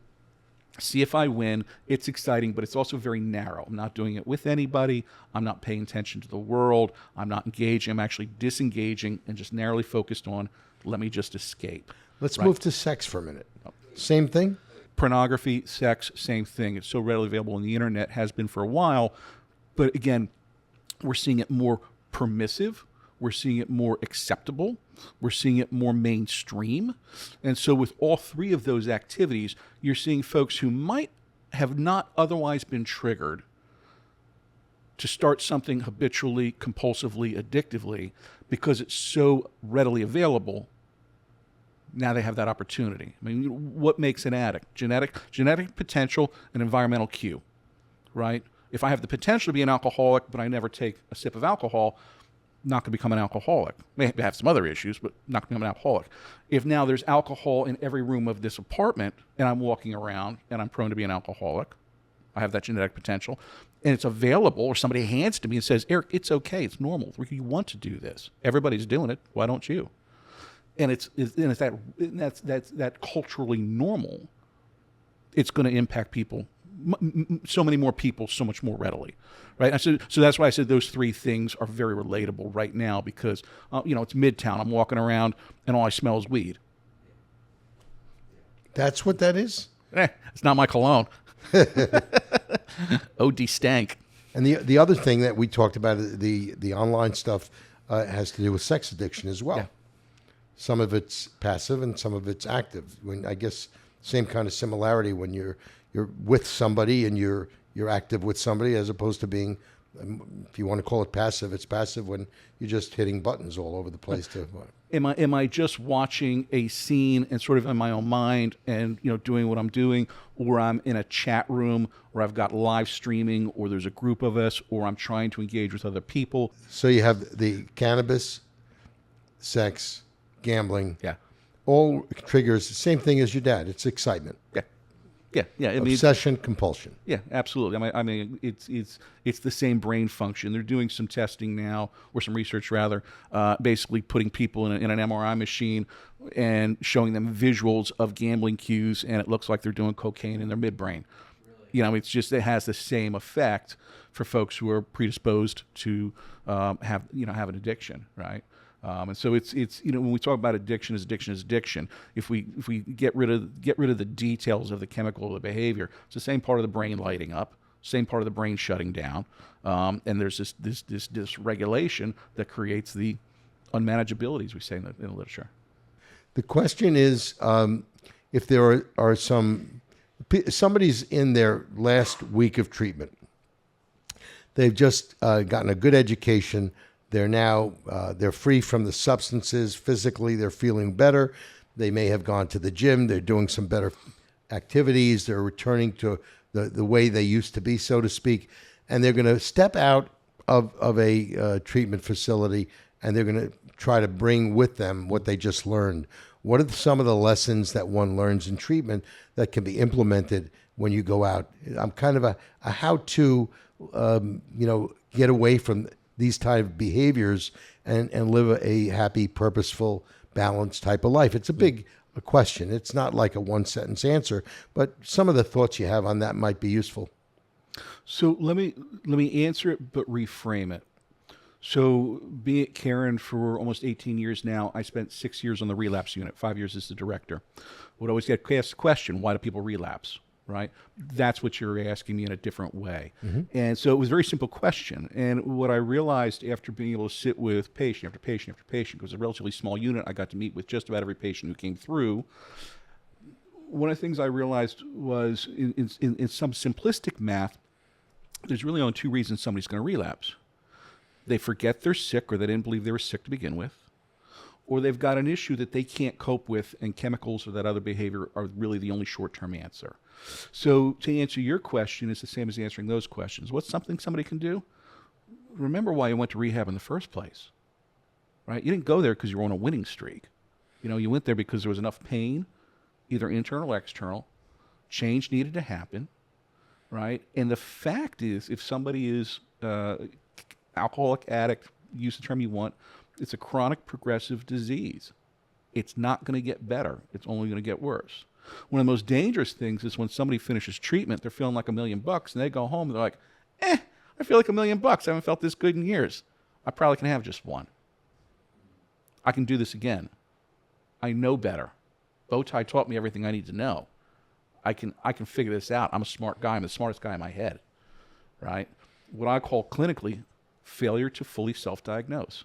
see if I win. It's exciting, but it's also very narrow. I'm not doing it with anybody. I'm not paying attention to the world. I'm not engaging. I'm actually disengaging and just narrowly focused on, let me just escape. Let's move to sex for a minute. Same thing? Pornography, sex, same thing. It's so readily available on the internet, has been for a while. But again, we're seeing it more permissive. We're seeing it more acceptable. We're seeing it more mainstream. And so with all three of those activities, you're seeing folks who might have not otherwise been triggered to start something habitually, compulsively, addictively, because it's so readily available. Now they have that opportunity. I mean, what makes an addict? Genetic potential and environmental cue, right? If I have the potential to be an alcoholic, but I never take a sip of alcohol, not going to become an alcoholic. May have some other issues, but not going to become an alcoholic. If now there's alcohol in every room of this apartment and I'm walking around and I'm prone to be an alcoholic, I have that genetic potential, and it's available, or somebody hands it to me and says, Eric, it's okay, it's normal. You want to do this. Everybody's doing it. Why don't you? And it's that culturally normal. It's going to impact people, so many more people, so much more readily, right? And so that's why I said those three things are very relatable right now, because it's Midtown. I'm walking around and all I smell is weed. That's what that is? It's not my cologne. OD stank. And the other thing that we talked about, the online stuff, has to do with sex addiction as well. Yeah. Some of it's passive and some of it's active. When I guess same kind of similarity when you're with somebody and you're active with somebody, as opposed to being, if you want to call it passive, it's passive when you're just hitting buttons all over the place. Am I just watching a scene and sort of in my own mind and doing what I'm doing, or I'm in a chat room, or I've got live streaming, or there's a group of us, or I'm trying to engage with other people? So you have the cannabis, sex, gambling. Yeah. All triggers the same thing as your dad. It's excitement. Yeah. Obsession, compulsion. Yeah, absolutely. I mean, it's the same brain function. They're doing some testing now, or some research rather, basically putting people in an MRI machine and showing them visuals of gambling cues, and it looks like they're doing cocaine in their midbrain. Really? It has the same effect for folks who are predisposed to have an addiction, right? And so it's when we talk about addiction is addiction. If we get rid of the details of the chemical or the behavior, it's the same part of the brain lighting up, same part of the brain shutting down, and there's this dysregulation that creates the unmanageability, as we say in the literature. The question is, if there are somebody's in their last week of treatment, they've just gotten a good education. They're now they're free from the substances. Physically, they're feeling better. They may have gone to the gym. They're doing some better activities. They're returning to the way they used to be, so to speak. And they're going to step out of a treatment facility, and they're going to try to bring with them what they just learned. What are some of the lessons that one learns in treatment that can be implemented when you go out? I'm kind of a how-to, get away from these type of behaviors and live a happy, purposeful, balanced type of life. It's a big question. It's not like a one-sentence answer, but some of the thoughts you have on that might be useful. So let me answer it, but reframe it. So being at CARON for almost 18 years now, I spent 6 years on the relapse unit, 5 years as the director. Would always get asked the question, why do people relapse? Right? That's what you're asking me in a different way. Mm-hmm. And so it was a very simple question. And what I realized after being able to sit with patient after patient after patient, because it was a relatively small unit, I got to meet with just about every patient who came through. One of the things I realized was in some simplistic math, there's really only two reasons somebody's going to relapse. They forget they're sick, or they didn't believe they were sick to begin with, or they've got an issue that they can't cope with, and chemicals or that other behavior are really the only short-term answer. So to answer your question, it's the same as answering those questions. What's something somebody can do? Remember why you went to rehab in the first place, right? You didn't go there because you were on a winning streak. You went there because there was enough pain, either internal or external. Change needed to happen. right? And the fact is, if somebody is alcoholic addict, use the term you want, it's a chronic progressive disease. It's not going to get better. It's only going to get worse. One of the most dangerous things is when somebody finishes treatment, they're feeling like $1 million, and they go home and they're like, I feel like $1 million. I haven't felt this good in years. I probably can have just one. I can do this again. I know better. Bowtie taught me everything I need to know. I can figure this out. I'm a smart guy. I'm the smartest guy in my head, right? What I call clinically failure to fully self-diagnose.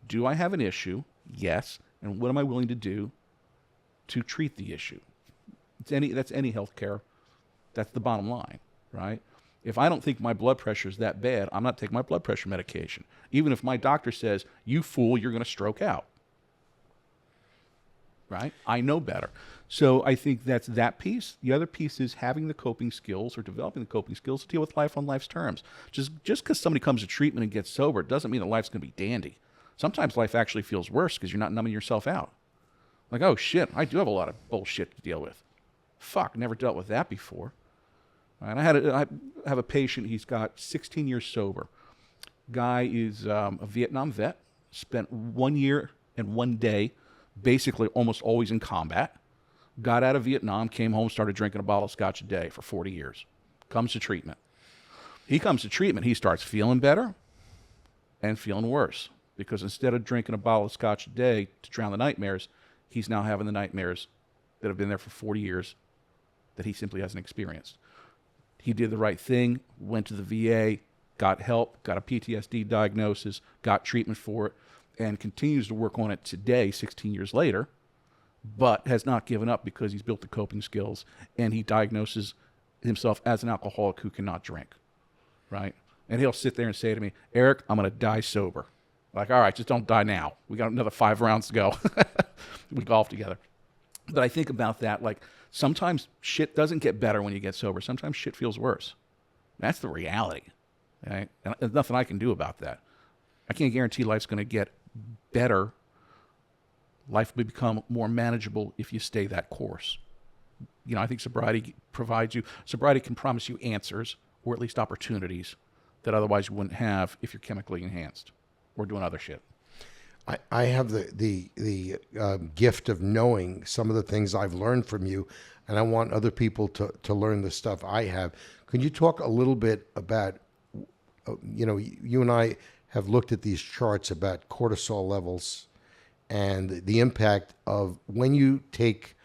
Do I have an issue? Yes. And what am I willing to do to treat the issue? That's any healthcare. That's the bottom line, right? If I don't think my blood pressure is that bad, I'm not taking my blood pressure medication. Even if my doctor says, you fool, you're going to stroke out. Right? I know better. So I think that's that piece. The other piece is having the coping skills or developing the coping skills to deal with life on life's terms. Just because somebody comes to treatment and gets sober, it doesn't mean that life's going to be dandy. Sometimes life actually feels worse because you're not numbing yourself out. Like, oh shit, I do have a lot of bullshit to deal with. Fuck, never dealt with that before. Right? I have a patient, he's got 16 years sober. Guy is a Vietnam vet, spent 1 year and 1 day basically almost always in combat. Got out of Vietnam, came home, started drinking a bottle of scotch a day for 40 years. Comes to treatment. He comes to treatment, he starts feeling better and feeling worse. Because instead of drinking a bottle of scotch a day to drown the nightmares, he's now having the nightmares that have been there for 40 years that he simply hasn't experienced. He did the right thing, went to the VA, got help, got a PTSD diagnosis, got treatment for it, and continues to work on it today, 16 years later, but has not given up because he's built the coping skills and he diagnoses himself as an alcoholic who cannot drink, right? And he'll sit there and say to me, Eric, I'm going to die sober. Like, all right, just don't die now. We got another 5 rounds to go. We golf together. But I think about that, like, sometimes shit doesn't get better when you get sober. Sometimes shit feels worse. That's the reality, right? And there's nothing I can do about that. I can't guarantee life's going to get better. Life will become more manageable if you stay that course. You know, I think sobriety can promise you answers or at least opportunities that otherwise you wouldn't have if you're chemically enhanced or doing other shit. I have the gift of knowing some of the things I've learned from you, and I want other people to learn the stuff I have. Could you talk a little bit about, you and I have looked at these charts about cortisol levels and the impact of when you take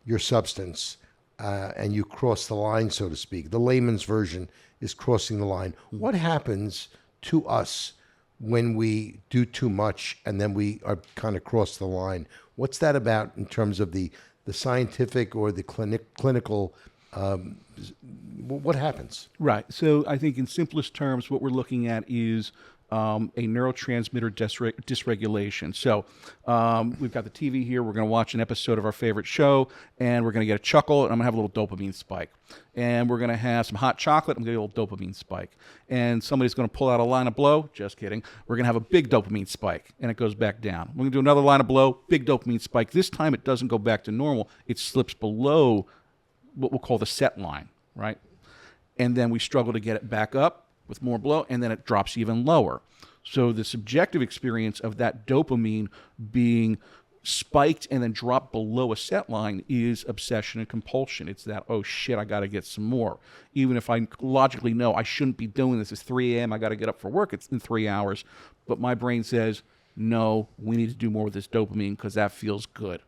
your substance and you cross the line, so to speak. The layman's version is crossing the line. What happens to us when we do too much and then we are kind of cross the line? What's that about in terms of the scientific or the clinical, what happens? Right. So I think in simplest terms, what we're looking at is a neurotransmitter dysregulation. So we've got the TV here. We're going to watch an episode of our favorite show, and we're going to get a chuckle, and I'm going to have a little dopamine spike. And we're going to have some hot chocolate, and I'm going to get a little dopamine spike. And somebody's going to pull out a line of blow. Just kidding. We're going to have a big dopamine spike, and it goes back down. We're going to do another line of blow, big dopamine spike. This time it doesn't go back to normal. It slips below what we'll call the set line, right? And then we struggle to get it back up with more blow, and then it drops even lower. So the subjective experience of that dopamine being spiked and then dropped below a set line is obsession and compulsion. It's that, oh shit, I got to get some more. Even if I logically know I shouldn't be doing this. It's 3 a.m., I got to get up for work. It's in 3 hours. But my brain says, no, we need to do more with this dopamine because that feels good.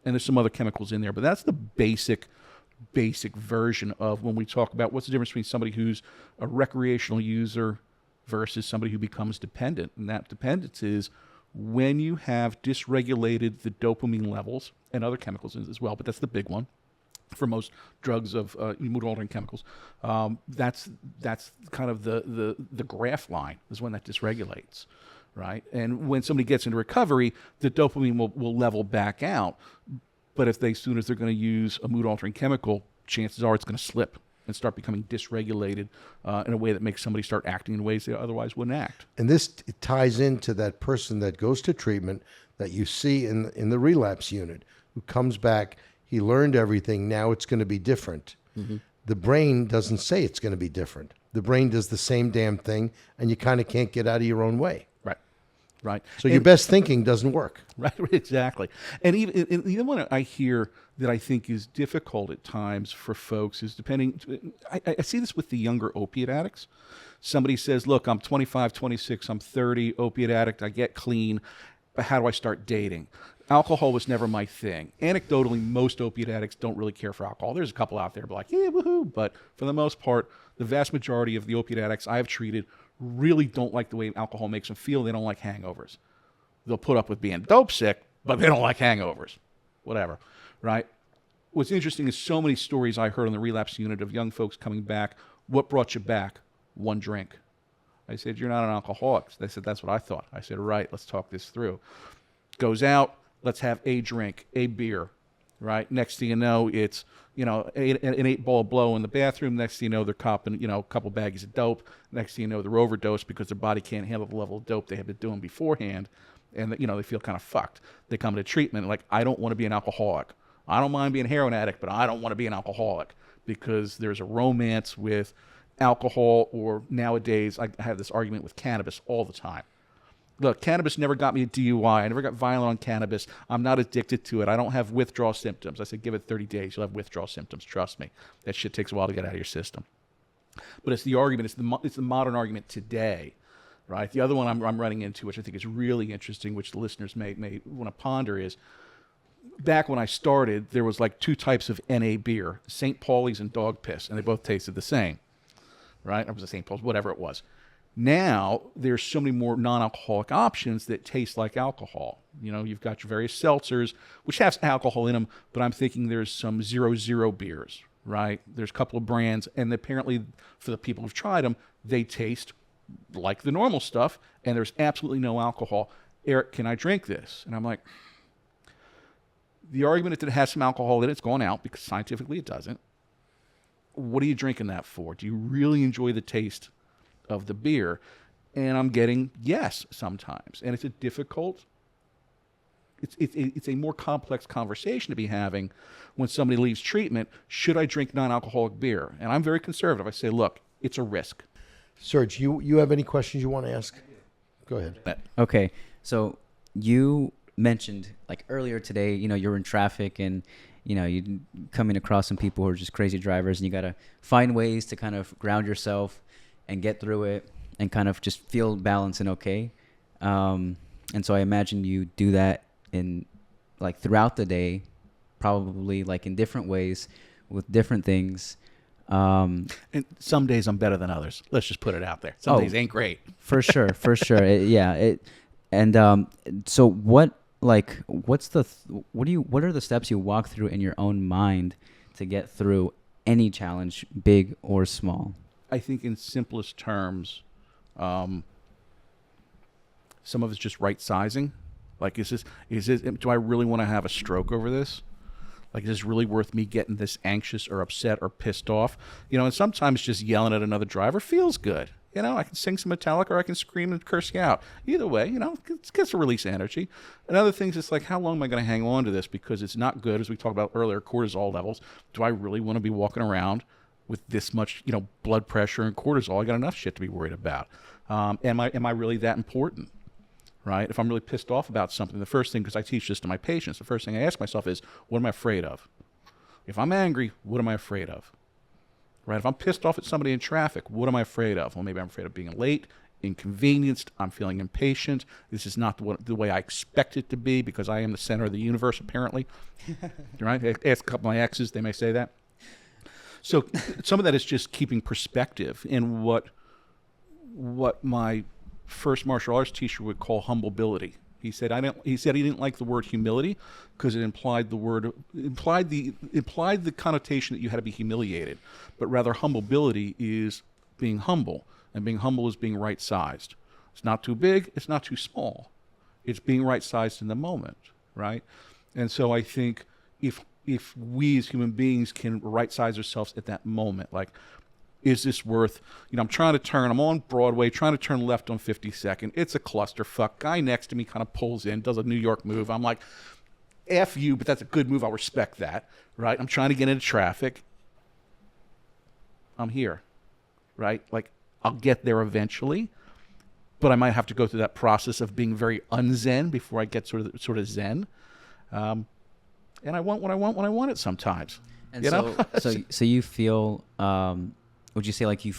And there's some other chemicals in there, but that's the basic version of when we talk about what's the difference between somebody who's a recreational user versus somebody who becomes dependent. And that dependence is when you have dysregulated the dopamine levels and other chemicals as well, but that's the big one for most drugs of mood-altering chemicals. That's kind of the graph line is when that dysregulates, right? And when somebody gets into recovery, the dopamine will level back out. But if as soon as they're going to use a mood-altering chemical, chances are it's going to slip and start becoming dysregulated in a way that makes somebody start acting in ways they otherwise wouldn't act. And this ties into that person that goes to treatment that you see in the relapse unit, who comes back, he learned everything, now it's going to be different. Mm-hmm. the brain doesn't say it's going to be different. The brain does the same damn thing, and you kind of can't get out of your own way. Right. So your best thinking doesn't work. Right, exactly. And even when I hear that I think is difficult at times for folks is depending, I see this with the younger opiate addicts. Somebody says, look, I'm 25, 26, I'm 30, opiate addict, I get clean, but how do I start dating? Alcohol was never my thing. Anecdotally, most opiate addicts don't really care for alcohol. There's a couple out there like, yeah, woohoo. But for the most part, the vast majority of the opiate addicts I've treated really don't like the way alcohol makes them feel. They don't like hangovers. They'll put up with being dope sick, but they don't like hangovers. Whatever, right? What's interesting is so many stories I heard on the relapse unit of young folks coming back. What brought you back? One drink. I said, you're not an alcoholic. They said, that's what I thought. I said, right, let's talk this through. Goes out, let's have a drink, a beer, right? Next thing you know, it's, an 8-ball blow in the bathroom. Next thing you know, they're copping, a couple baggies of dope. Next thing you know, they're overdosed because their body can't handle the level of dope they have been doing beforehand. And, they feel kind of fucked. They come to treatment like, I don't want to be an alcoholic. I don't mind being a heroin addict, but I don't want to be an alcoholic because there's a romance with alcohol, or nowadays I have this argument with cannabis all the time. Look, cannabis never got me a DUI. I never got violent on cannabis. I'm not addicted to it. I don't have withdrawal symptoms. I said, give it 30 days. You'll have withdrawal symptoms. Trust me. That shit takes a while to get out of your system. But it's the argument. It's the modern argument today, right? The other one I'm running into, which I think is really interesting, which the listeners may want to ponder, is back when I started, there was like two types of NA beer, St. Pauli's and Dog Piss, and they both tasted the same, right? It was a St. Paul's, whatever it was. Now, there's so many more non-alcoholic options that taste like alcohol. You've got your various seltzers, which have alcohol in them, but I'm thinking there's some 0.0 beers, right? There's a couple of brands, and apparently for the people who've tried them, they taste like the normal stuff, and there's absolutely no alcohol. Eric, can I drink this? And I'm like, the argument that it has some alcohol in it's gone out because scientifically it doesn't. What are you drinking that for? Do you really enjoy the taste of the beer? And I'm getting yes sometimes, and it's a difficult, it's a more complex conversation to be having when somebody leaves treatment. Should I drink non-alcoholic beer? And I'm very conservative. I say, look, it's a risk. Serge, you have any questions you want to ask? Go ahead. Okay, so you mentioned like earlier today, you're in traffic and you're coming across some people who are just crazy drivers, and you got to find ways to kind of ground yourself and get through it and kind of just feel balanced and okay. And so I imagine you do that in like throughout the day, probably like in different ways with different things. And some days I'm better than others. Let's just put it out there. Some days ain't great. For sure. So what are the steps you walk through in your own mind to get through any challenge, big or small? I think in simplest terms, some of it's just right sizing. Like, do I really want to have a stroke over this? Like, is this really worth me getting this anxious or upset or pissed off? And sometimes just yelling at another driver feels good. I can sing some Metallica or I can scream and curse you out. Either way, it gets to release energy. And other things, it's like, how long am I going to hang on to this? Because it's not good, as we talked about earlier, cortisol levels. Do I really want to be walking around with this much, blood pressure and cortisol? I got enough shit to be worried about. Am I really that important? Right? If I'm really pissed off about something, the first thing, because I teach this to my patients, the first thing I ask myself is, what am I afraid of? If I'm angry, what am I afraid of? Right? If I'm pissed off at somebody in traffic, what am I afraid of? Well, maybe I'm afraid of being late, inconvenienced, I'm feeling impatient. This is not the way I expect it to be because I am the center of the universe, apparently. Right? Ask a couple of my exes, they may say that. So some of that is just keeping perspective in what my first martial arts teacher would call humbleability. He said he didn't like the word humility because it implied the connotation that you had to be humiliated, but rather humbleability is being humble, and being humble is being right sized. It's not too big, it's not too small. It's being right sized in the moment, right? And so I think if we as human beings can right size ourselves at that moment, like, is this worth, I'm I'm on Broadway, trying to turn left on 52nd. It's a clusterfuck. Guy next to me kind of pulls in, does a New York move. I'm like, F you, but that's a good move. I'll respect that, right? I'm trying to get into traffic. I'm here, right? Like, I'll get there eventually, but I might have to go through that process of being very unzen before I get sort of zen. And I want what I want when I want it sometimes. And you know? so you feel, would you say like you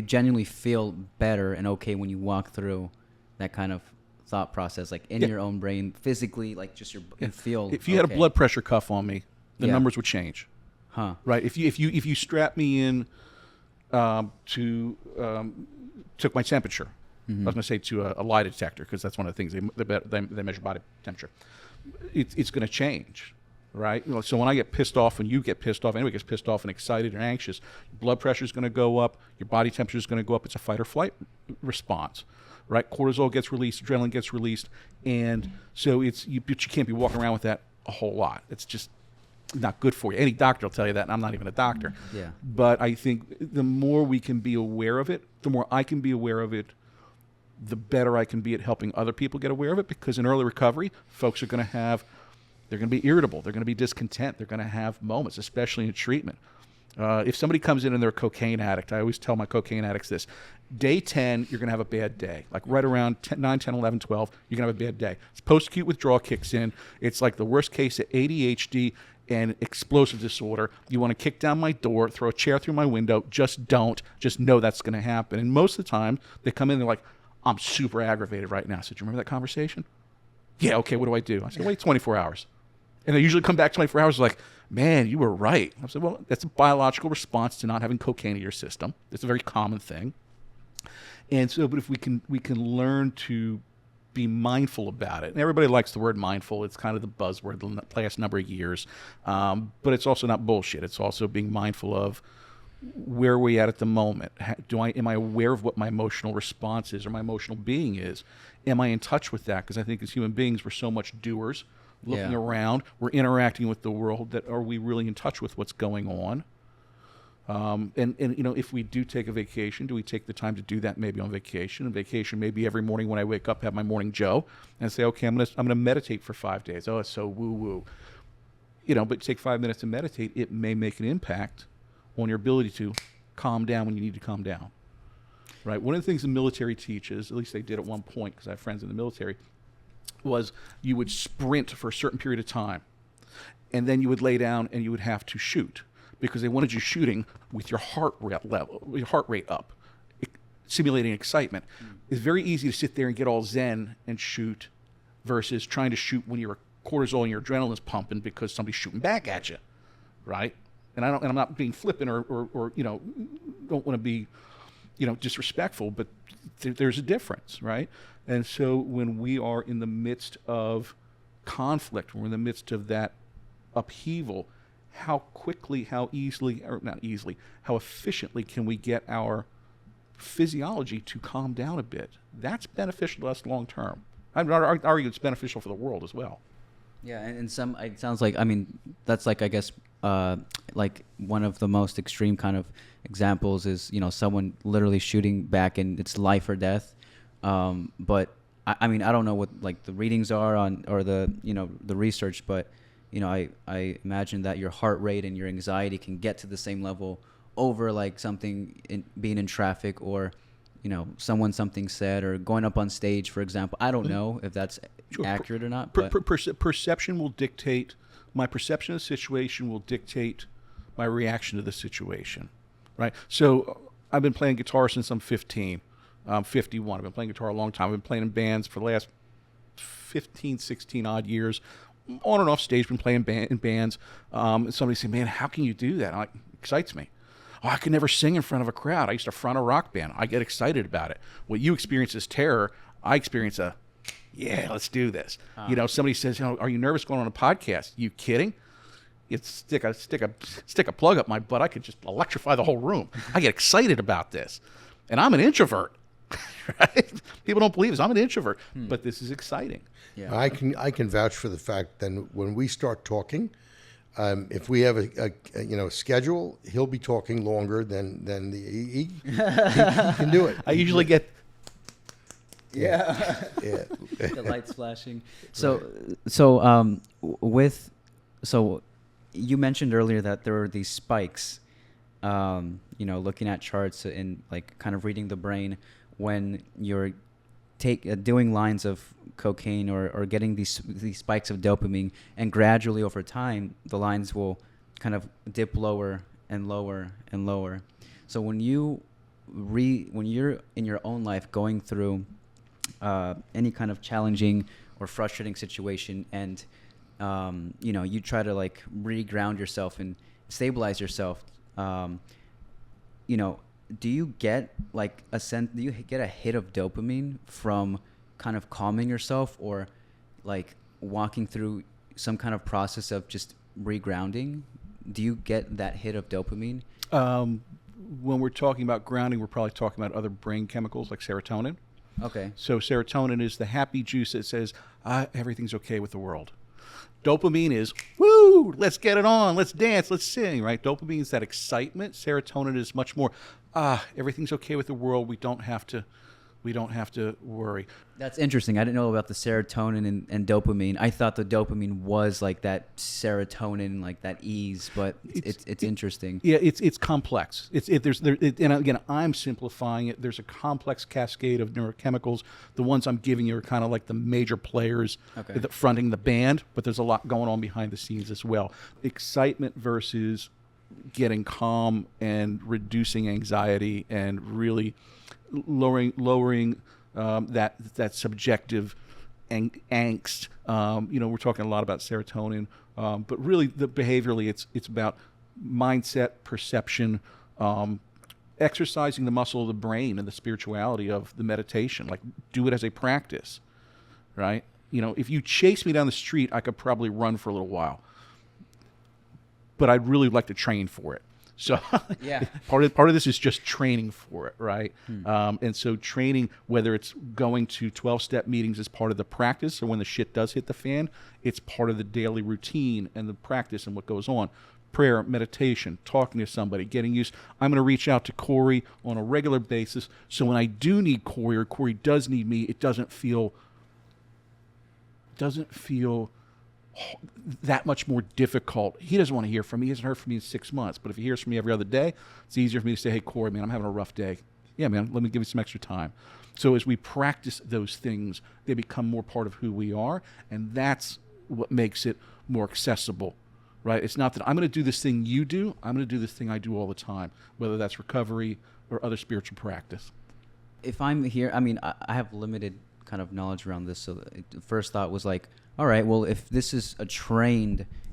genuinely feel better and okay when you walk through that kind of thought process, like in your own brain, physically, like just you feel. If you had a blood pressure cuff on me, the numbers would change. Huh. Right. If you strap me in took my temperature. I was going to say to a lie detector, because that's one of the things they measure body temperature. It's going to change, right? So when I get pissed off, when you get pissed off, anybody gets pissed off and excited and anxious, blood pressure is going to go up, your body temperature is going to go up. It's a fight or flight response, right? Cortisol gets released, adrenaline gets released, and so but you can't be walking around with that a whole lot. It's just not good for you. Any doctor will tell you that, and I'm not even a doctor. Yeah. But I think the more we can be aware of it, the more I can be aware of it, the better I can be at helping other people get aware of it, because in early recovery, folks are going to they're going to be irritable. They're going to be discontent. They're going to have moments, especially in treatment. If somebody comes in and they're a cocaine addict, I always tell my cocaine addicts this. Day 10, you're going to have a bad day. Like right around 9, 10, 11, 12, you're going to have a bad day. It's post-acute withdrawal kicks in. It's like the worst case of ADHD and explosive disorder. You want to kick down my door, throw a chair through my window. Just don't. Just know that's going to happen. And most of the time, they come in, they're like, I'm super aggravated right now. I said, do you remember that conversation? Yeah, okay, what do? I said, wait 24 hours. And they usually come back 24 hours like, man, you were right. I said, well, that's a biological response to not having cocaine in your system. It's a very common thing. And so, but if we can learn to be mindful about it. And everybody likes the word mindful. It's kind of the buzzword the last number of years. But it's also not bullshit. It's also being mindful of where are we at the moment? Am I aware of what my emotional response is or my emotional being is? Am I in touch with that? Because I think as human beings, we're so much doers, looking around, we're interacting with the world, that are we really in touch with what's going on? And if we do take a vacation, do we take the time to do that maybe on vacation? And vacation maybe every morning when I wake up, have my morning Joe and say, okay, I'm gonna meditate for 5 days. Oh, it's so woo-woo. But take 5 minutes to meditate, it may make an impact on your ability to calm down when you need to calm down, right? One of the things the military teaches, at least they did at one point, because I have friends in the military, was you would sprint for a certain period of time, and then you would lay down and you would have to shoot, because they wanted you shooting with your heart rate up, simulating excitement. It's very easy to sit there and get all zen and shoot versus trying to shoot when your cortisol and your adrenaline is pumping because somebody's shooting back at you, right? And I'm not being flippant or don't want to be, disrespectful, but there's a difference, right? And so when we are in the midst of conflict, when we're in the midst of that upheaval, how quickly, how efficiently can we get our physiology to calm down a bit? That's beneficial to us long term. I'd argue it's beneficial for the world as well. Yeah, and it sounds like, that's like, I guess, like one of the most extreme kind of examples is, someone literally shooting back and it's life or death. But I don't know what like the readings are on, or the research, but, I imagine that your heart rate and your anxiety can get to the same level over like being in traffic, or, something said, or going up on stage, for example. I don't know if that's accurate or not. But perception will dictate. My perception of the situation will dictate my reaction to the situation, right? So I've been playing guitar since I'm 15. I'm 51. I've been playing guitar a long time. I've been playing in bands for the last 15, 16 odd years. On and off stage, been playing in bands. Somebody said, man, how can you do that? It excites me. Oh, I could never sing in front of a crowd. I used to front a rock band. I get excited about it. What you experience is terror. I experience yeah, let's do this. Somebody says, are you nervous going on a podcast? You kidding? You stick a plug up my butt. I could just electrify the whole room. I get excited about this. And I'm an introvert, right? People don't believe this. I'm an introvert, but this is exciting. Yeah. I can vouch for the fact that when we start talking, if we have a schedule, he'll be talking longer than he can do it. I usually get the lights flashing. So you mentioned earlier that there are these spikes looking at charts and like kind of reading the brain when you're doing lines of cocaine or getting these spikes of dopamine, and gradually over time the lines will kind of dip lower and lower and lower. So when you're in your own life going through any kind of challenging or frustrating situation, and you try to like re-ground yourself and stabilize yourself, do you get like do you get a hit of dopamine from kind of calming yourself, or like walking through some kind of process of just re-grounding? Do you get that hit of dopamine? When we're talking about grounding, we're probably talking about other brain chemicals like serotonin. Okay. So serotonin is the happy juice that says, everything's okay with the world. Dopamine is, woo, let's get it on, let's dance, let's sing, right? Dopamine is that excitement. Serotonin is much more, everything's okay with the world. We don't have to worry. That's interesting. I didn't know about the serotonin and dopamine. I thought the dopamine was like that serotonin, like that ease, but it's interesting. Yeah, it's complex. And again, I'm simplifying it. There's a complex cascade of neurochemicals. The ones I'm giving you are kind of like the major players fronting the band, but there's a lot going on behind the scenes as well. Excitement versus getting calm and reducing anxiety and really lowering that subjective angst. We're talking a lot about serotonin, but really behaviorally it's about mindset, perception, exercising the muscle of the brain and the spirituality of the meditation. Like, do it as a practice, right? If you chase me down the street, I could probably run for a little while, but I'd really like to train for it. So yeah, part of this is just training for it, right? And so training, whether it's going to 12-step meetings as part of the practice, or when the shit does hit the fan, it's part of the daily routine and the practice and what goes on. Prayer, meditation, talking to somebody, getting used. I'm going to reach out to Corey on a regular basis, so when I do need Corey, or Corey does need me, it doesn't feel that much more difficult. He doesn't want to hear from me. He hasn't heard from me in 6 months. But if he hears from me every other day, it's easier for me to say, hey, Corey, man, I'm having a rough day. Yeah, man, let me give you some extra time. So as we practice those things, they become more part of who we are. And that's what makes it more accessible, right? It's not that I'm going to do this thing you do. I'm going to do this thing I do all the time, whether that's recovery or other spiritual practice. If I'm here, I have limited kind of knowledge around this. So the first thought was like, all right, well, if this is if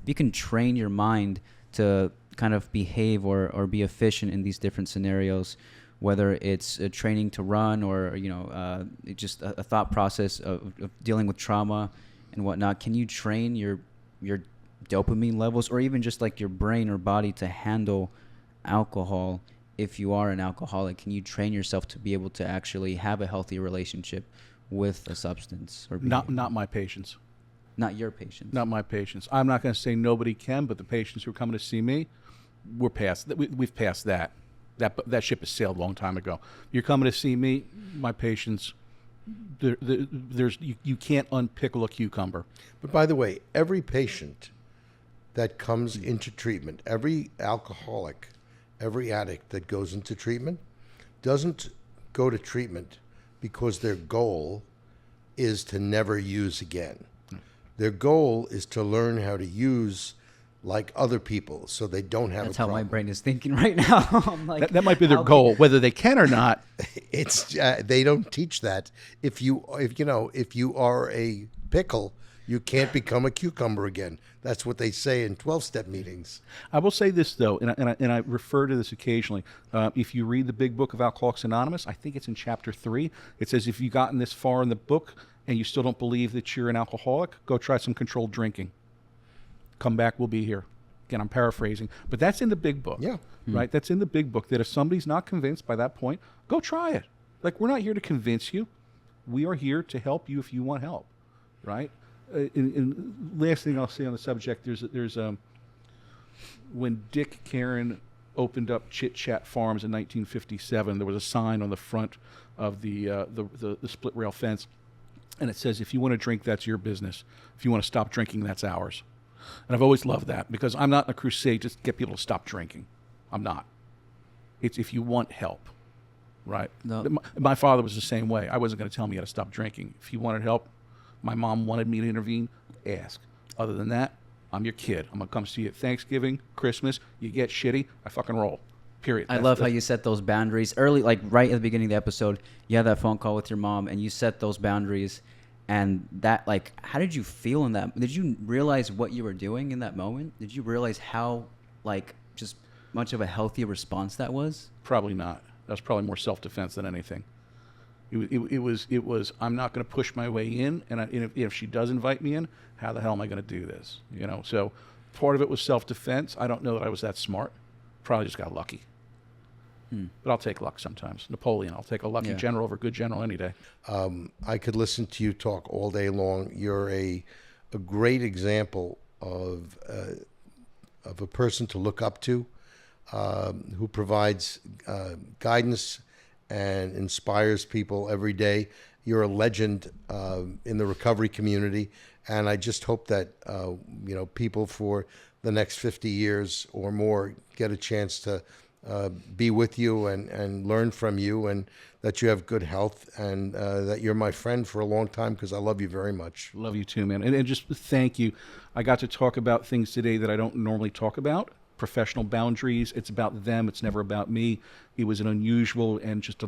you can train your mind to kind of behave or be efficient in these different scenarios, whether it's training to run or, just a thought process of dealing with trauma and whatnot, can you train your dopamine levels, or even just like your brain or body to handle alcohol? If you are an alcoholic, can you train yourself to be able to actually have a healthy relationship with a substance? Or not my patients. Not your patients. Not my patients. I'm not going to say nobody can, but the patients who are coming to see me, we're past that. We've passed that. That ship has sailed a long time ago. You're coming to see me, my patients. You can't unpickle a cucumber. But by the way, every patient that comes into treatment, every alcoholic, every addict that goes into treatment, doesn't go to treatment because their goal is to never use again. Their goal is to learn how to use like other people, so they don't have That's a problem. how my brain is thinking right now. I'm like, that might be their goal, whether they can or not. It's they don't teach that. If you are a pickle, you can't become a cucumber again. That's what they say in 12-step meetings. I will say this though, and I refer to this occasionally. If you read the Big Book of Alcoholics Anonymous, I think it's in chapter 3. It says if you've gotten this far in the book and you still don't believe that you're an alcoholic, go try some controlled drinking. Come back, we'll be here. Again, I'm paraphrasing, but that's in the Big Book. Yeah. Right? That's in the Big Book, that if somebody's not convinced by that point, go try it. Like, we're not here to convince you. We are here to help you if you want help, right? And last thing I'll say on the subject, there's when Dick Caron opened up Chit Chat Farms in 1957, there was a sign on the front of the split rail fence, and it says, if you want to drink, that's your business. If you want to stop drinking, that's ours. And I've always loved that, because I'm not in a crusade to get people to stop drinking. I'm not. It's if you want help, right? No. My father was the same way. I wasn't going to tell me how to stop drinking. If he wanted help, my mom wanted me to intervene, ask. Other than that, I'm your kid. I'm going to come see you at Thanksgiving, Christmas. You get shitty, I fucking roll. Period. I love how you set those boundaries early, like right at the beginning of the episode. You had that phone call with your mom, and you set those boundaries. And that, like, how did you feel in that? Did you realize what you were doing in that moment? Did you realize how, like, just much of a healthy response that was? Probably not. That was probably more self-defense than anything. It was. I'm not going to push my way in, and if she does invite me in, how the hell am I going to do this? You know. So part of it was self-defense. I don't know that I was that smart. Probably just got lucky. But I'll take luck sometimes. Napoleon. I'll take a lucky general over a good general any day. I could listen to you talk all day long. You're a great example of a person to look up to, who provides guidance and inspires people every day. You're a legend in the recovery community, and I just hope that people for the next 50 years or more get a chance to be with you and learn from you, and that you have good health, and that you're my friend for a long time, because I love you very much. Love you too, man. And just thank you. I got to talk about things today that I don't normally talk about. Professional boundaries. It's about them. It's never about me. It was an unusual and just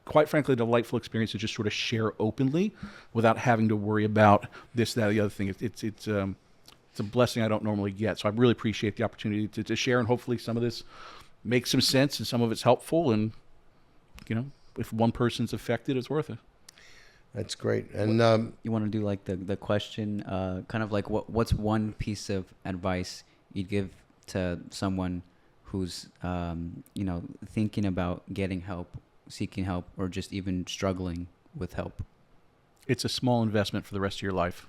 quite frankly, delightful experience to just sort of share openly without having to worry about this, that, or the other thing. It's a blessing I don't normally get. So I really appreciate the opportunity to share, and hopefully some of this makes some sense and some of it's helpful, and if one person's affected, it's worth it. That's great. And You want to do like the question, kind of like what's one piece of advice you'd give to someone who's thinking about getting help, seeking help, or just even struggling with help? It's a small investment for the rest of your life.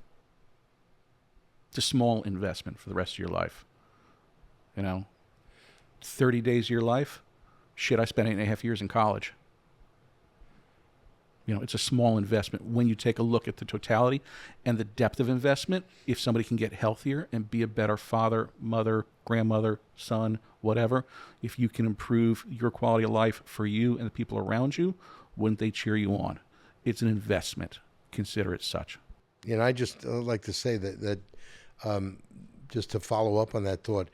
It's a small investment for the rest of your life. 30 days of your life? Shit, I spent 8.5 years in college. It's a small investment when you take a look at the totality and the depth of investment. If somebody can get healthier and be a better father, mother, grandmother, son, whatever, if you can improve your quality of life for you and the people around you, wouldn't they cheer you on? It's an investment. Consider it such. I just like to say that just to follow up on that thought,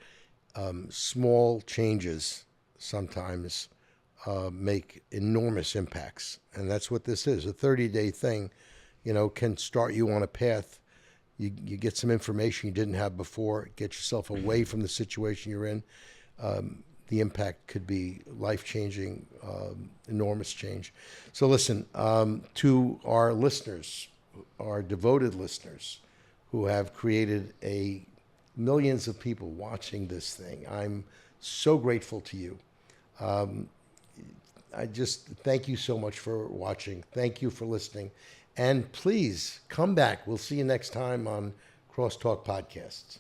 small changes sometimes make enormous impacts. And that's what this is. A 30-day thing, can start you on a path. You get some information you didn't have before, get yourself away from the situation you're in. The impact could be life-changing, enormous change. So listen, to our listeners, our devoted listeners who have created millions of people watching this thing, I'm so grateful to you. I just thank you so much for watching. Thank you for listening. And please come back. We'll see you next time on Crosstalk Podcasts.